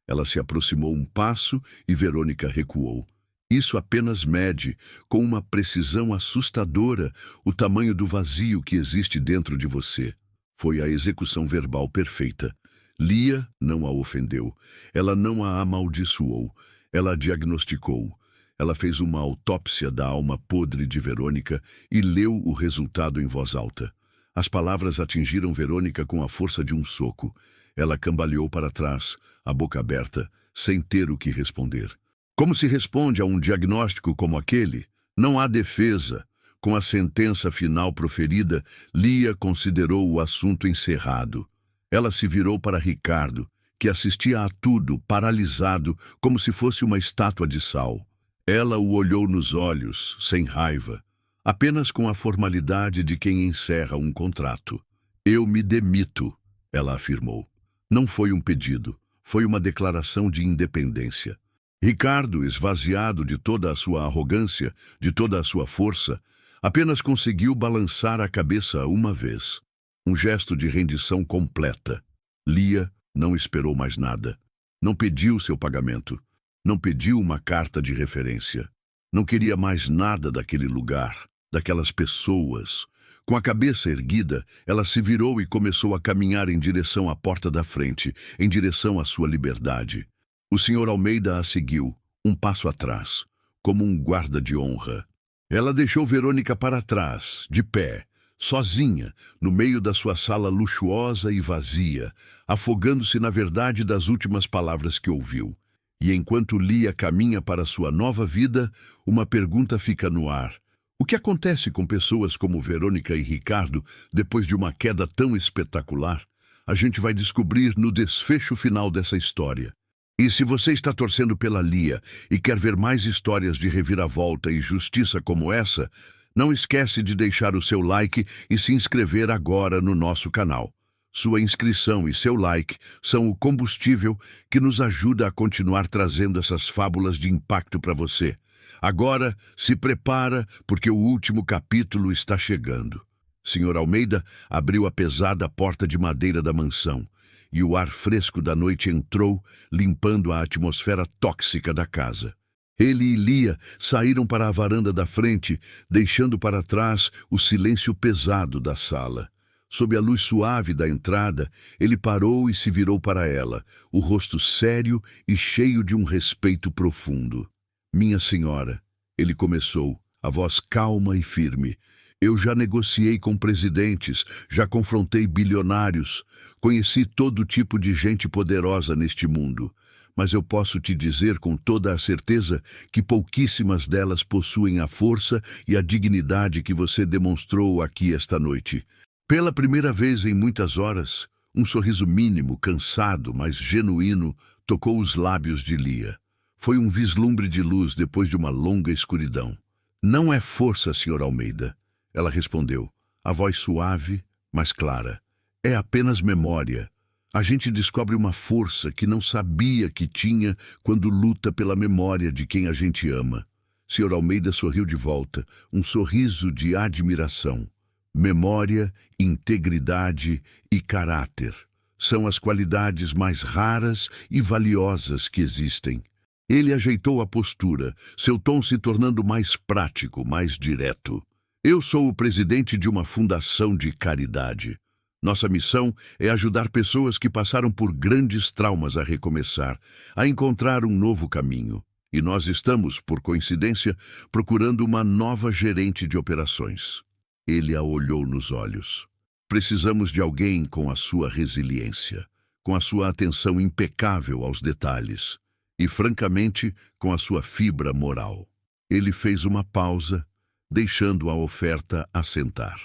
Speaker 1: Ela se aproximou um passo e Verônica recuou. "Isso apenas mede, com uma precisão assustadora, o tamanho do vazio que existe dentro de você." Foi a execução verbal perfeita. Lia não a ofendeu. Ela não a amaldiçoou. Ela a diagnosticou. Ela fez uma autópsia da alma podre de Verônica e leu o resultado em voz alta. As palavras atingiram Verônica com a força de um soco. Ela cambaleou para trás, a boca aberta, sem ter o que responder. Como se responde a um diagnóstico como aquele? Não há defesa. Com a sentença final proferida, Lia considerou o assunto encerrado. Ela se virou para Ricardo, que assistia a tudo, paralisado, como se fosse uma estátua de sal. Ela o olhou nos olhos, sem raiva, apenas com a formalidade de quem encerra um contrato. "Eu me demito", ela afirmou. Não foi um pedido, foi uma declaração de independência. Ricardo, esvaziado de toda a sua arrogância, de toda a sua força, apenas conseguiu balançar a cabeça uma vez. Um gesto de rendição completa. Lia não esperou mais nada. Não pediu seu pagamento. Não pediu uma carta de referência. Não queria mais nada daquele lugar, daquelas pessoas. Com a cabeça erguida, ela se virou e começou a caminhar em direção à porta da frente, em direção à sua liberdade. O Sr. Almeida a seguiu, um passo atrás, como um guarda de honra. Ela deixou Verônica para trás, de pé, sozinha, no meio da sua sala luxuosa e vazia, afogando-se na verdade das últimas palavras que ouviu. E enquanto Lia caminha para sua nova vida, uma pergunta fica no ar. O que acontece com pessoas como Verônica e Ricardo depois de uma queda tão espetacular? A gente vai descobrir no desfecho final dessa história. E se você está torcendo pela Lia e quer ver mais histórias de reviravolta e justiça como essa, Não esquece de deixar o seu like e se inscrever agora no nosso canal. Sua inscrição e seu like são o combustível que nos ajuda a continuar trazendo essas fábulas de impacto para você. Agora, se prepara, porque o último capítulo está chegando. Sr. Almeida abriu a pesada porta de madeira da mansão, e o ar fresco da noite entrou, limpando a atmosfera tóxica da casa. Ele e Lia saíram para a varanda da frente, deixando para trás o silêncio pesado da sala. Sob a luz suave da entrada, ele parou e se virou para ela, o rosto sério e cheio de um respeito profundo. Minha senhora, ele começou, a voz calma e firme. Eu já negociei com presidentes, já confrontei bilionários, conheci todo tipo de gente poderosa neste mundo. Mas eu posso te dizer com toda a certeza que pouquíssimas delas possuem a força e a dignidade que você demonstrou aqui esta noite. Pela primeira vez em muitas horas, um sorriso mínimo, cansado, mas genuíno, tocou os lábios de Lia. Foi um vislumbre de luz depois de uma longa escuridão. Não é força, Sr. Almeida, ela respondeu, a voz suave, mas clara. É apenas memória. A gente descobre uma força que não sabia que tinha quando luta pela memória de quem a gente ama. Sr. Almeida sorriu de volta, um sorriso de admiração. Memória, integridade e caráter são as qualidades mais raras e valiosas que existem. Ele ajeitou a postura, seu tom se tornando mais prático, mais direto. Eu sou o presidente de uma fundação de caridade. Nossa missão é ajudar pessoas que passaram por grandes traumas a recomeçar, a encontrar um novo caminho. E nós estamos, por coincidência, procurando uma nova gerente de operações. Ele a olhou nos olhos. Precisamos de alguém com a sua resiliência, com a sua atenção impecável aos detalhes e, francamente, com a sua fibra moral. Ele fez uma pausa, deixando a oferta assentar.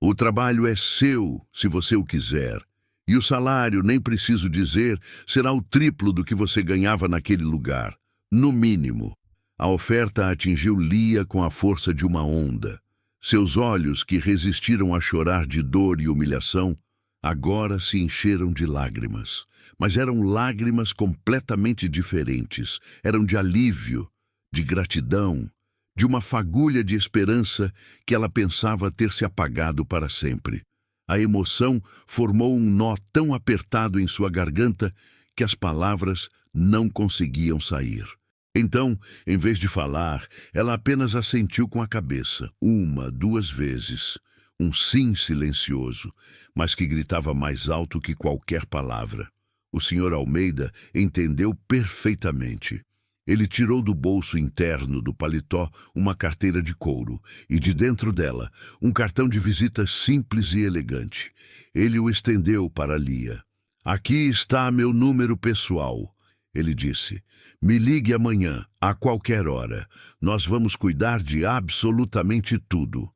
Speaker 1: O trabalho é seu, se você o quiser, e o salário, nem preciso dizer, será o triplo do que você ganhava naquele lugar, no mínimo. A oferta atingiu Lia com a força de uma onda. Seus olhos, que resistiram a chorar de dor e humilhação, agora se encheram de lágrimas. Mas eram lágrimas completamente diferentes. Eram de alívio, de gratidão, de uma fagulha de esperança que ela pensava ter se apagado para sempre. A emoção formou um nó tão apertado em sua garganta que as palavras não conseguiam sair. Então, em vez de falar, ela apenas assentiu com a cabeça, 1, 2 vezes. Um sim silencioso, mas que gritava mais alto que qualquer palavra. O Sr. Almeida entendeu perfeitamente. Ele tirou do bolso interno do paletó uma carteira de couro e, de dentro dela, um cartão de visita simples e elegante. Ele o estendeu para Lia. Aqui está meu número pessoal, ele disse. Me ligue amanhã, a qualquer hora. Nós vamos cuidar de absolutamente tudo.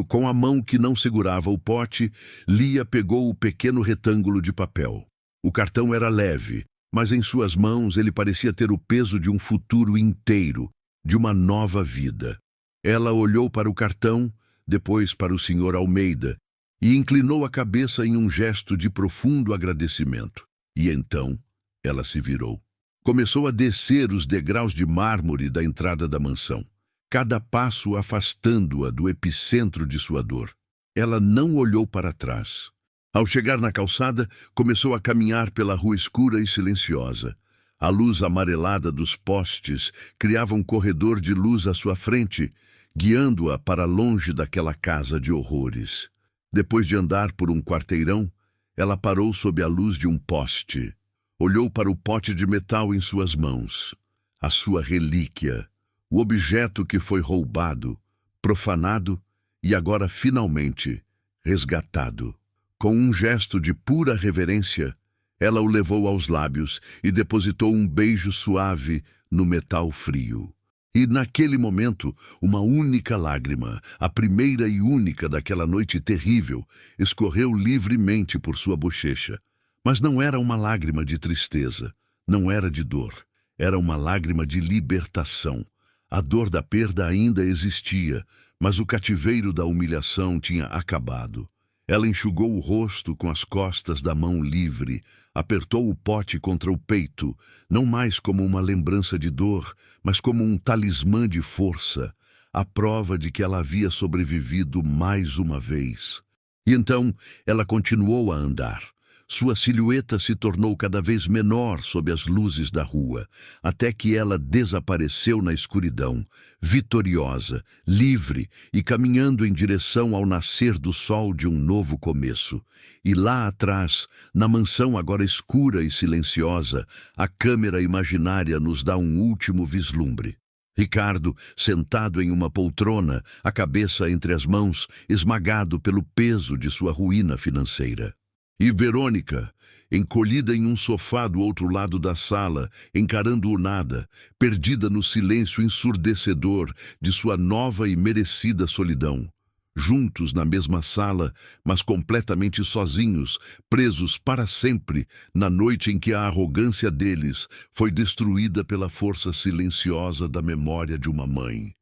Speaker 1: Com a mão que não segurava o pote, Lia pegou o pequeno retângulo de papel. O cartão era leve, mas em suas mãos ele parecia ter o peso de um futuro inteiro, de uma nova vida. Ela olhou para o cartão, depois para o Sr. Almeida, e inclinou a cabeça em um gesto de profundo agradecimento. E então ela se virou. Começou a descer os degraus de mármore da entrada da mansão, cada passo afastando-a do epicentro de sua dor. Ela não olhou para trás. Ao chegar na calçada, começou a caminhar pela rua escura e silenciosa. A luz amarelada dos postes criava um corredor de luz à sua frente, guiando-a para longe daquela casa de horrores. Depois de andar por um quarteirão, ela parou sob a luz de um poste. Olhou para o pote de metal em suas mãos. A sua relíquia, o objeto que foi roubado, profanado e agora finalmente resgatado. Com um gesto de pura reverência, ela o levou aos lábios e depositou um beijo suave no metal frio. E naquele momento, uma única lágrima, a primeira e única daquela noite terrível, escorreu livremente por sua bochecha. Mas não era uma lágrima de tristeza, não era de dor. Era uma lágrima de libertação. A dor da perda ainda existia, Mas o cativeiro da humilhação tinha acabado. Ela enxugou o rosto com as costas da mão livre, apertou o pote contra o peito, não mais como uma lembrança de dor, mas como um talismã de força, a prova de que ela havia sobrevivido mais uma vez. E então ela continuou a andar. Sua silhueta se tornou cada vez menor sob as luzes da rua, até que ela desapareceu na escuridão, vitoriosa, livre e caminhando em direção ao nascer do sol de um novo começo. E lá atrás, na mansão agora escura e silenciosa, a câmera imaginária nos dá um último vislumbre. Ricardo, sentado em uma poltrona, a cabeça entre as mãos, esmagado pelo peso de sua ruína financeira. E Verônica, encolhida em um sofá do outro lado da sala, encarando o nada, perdida no silêncio ensurdecedor de sua nova e merecida solidão. Juntos na mesma sala, mas completamente sozinhos, presos para sempre, na noite em que a arrogância deles foi destruída pela força silenciosa da memória de uma mãe.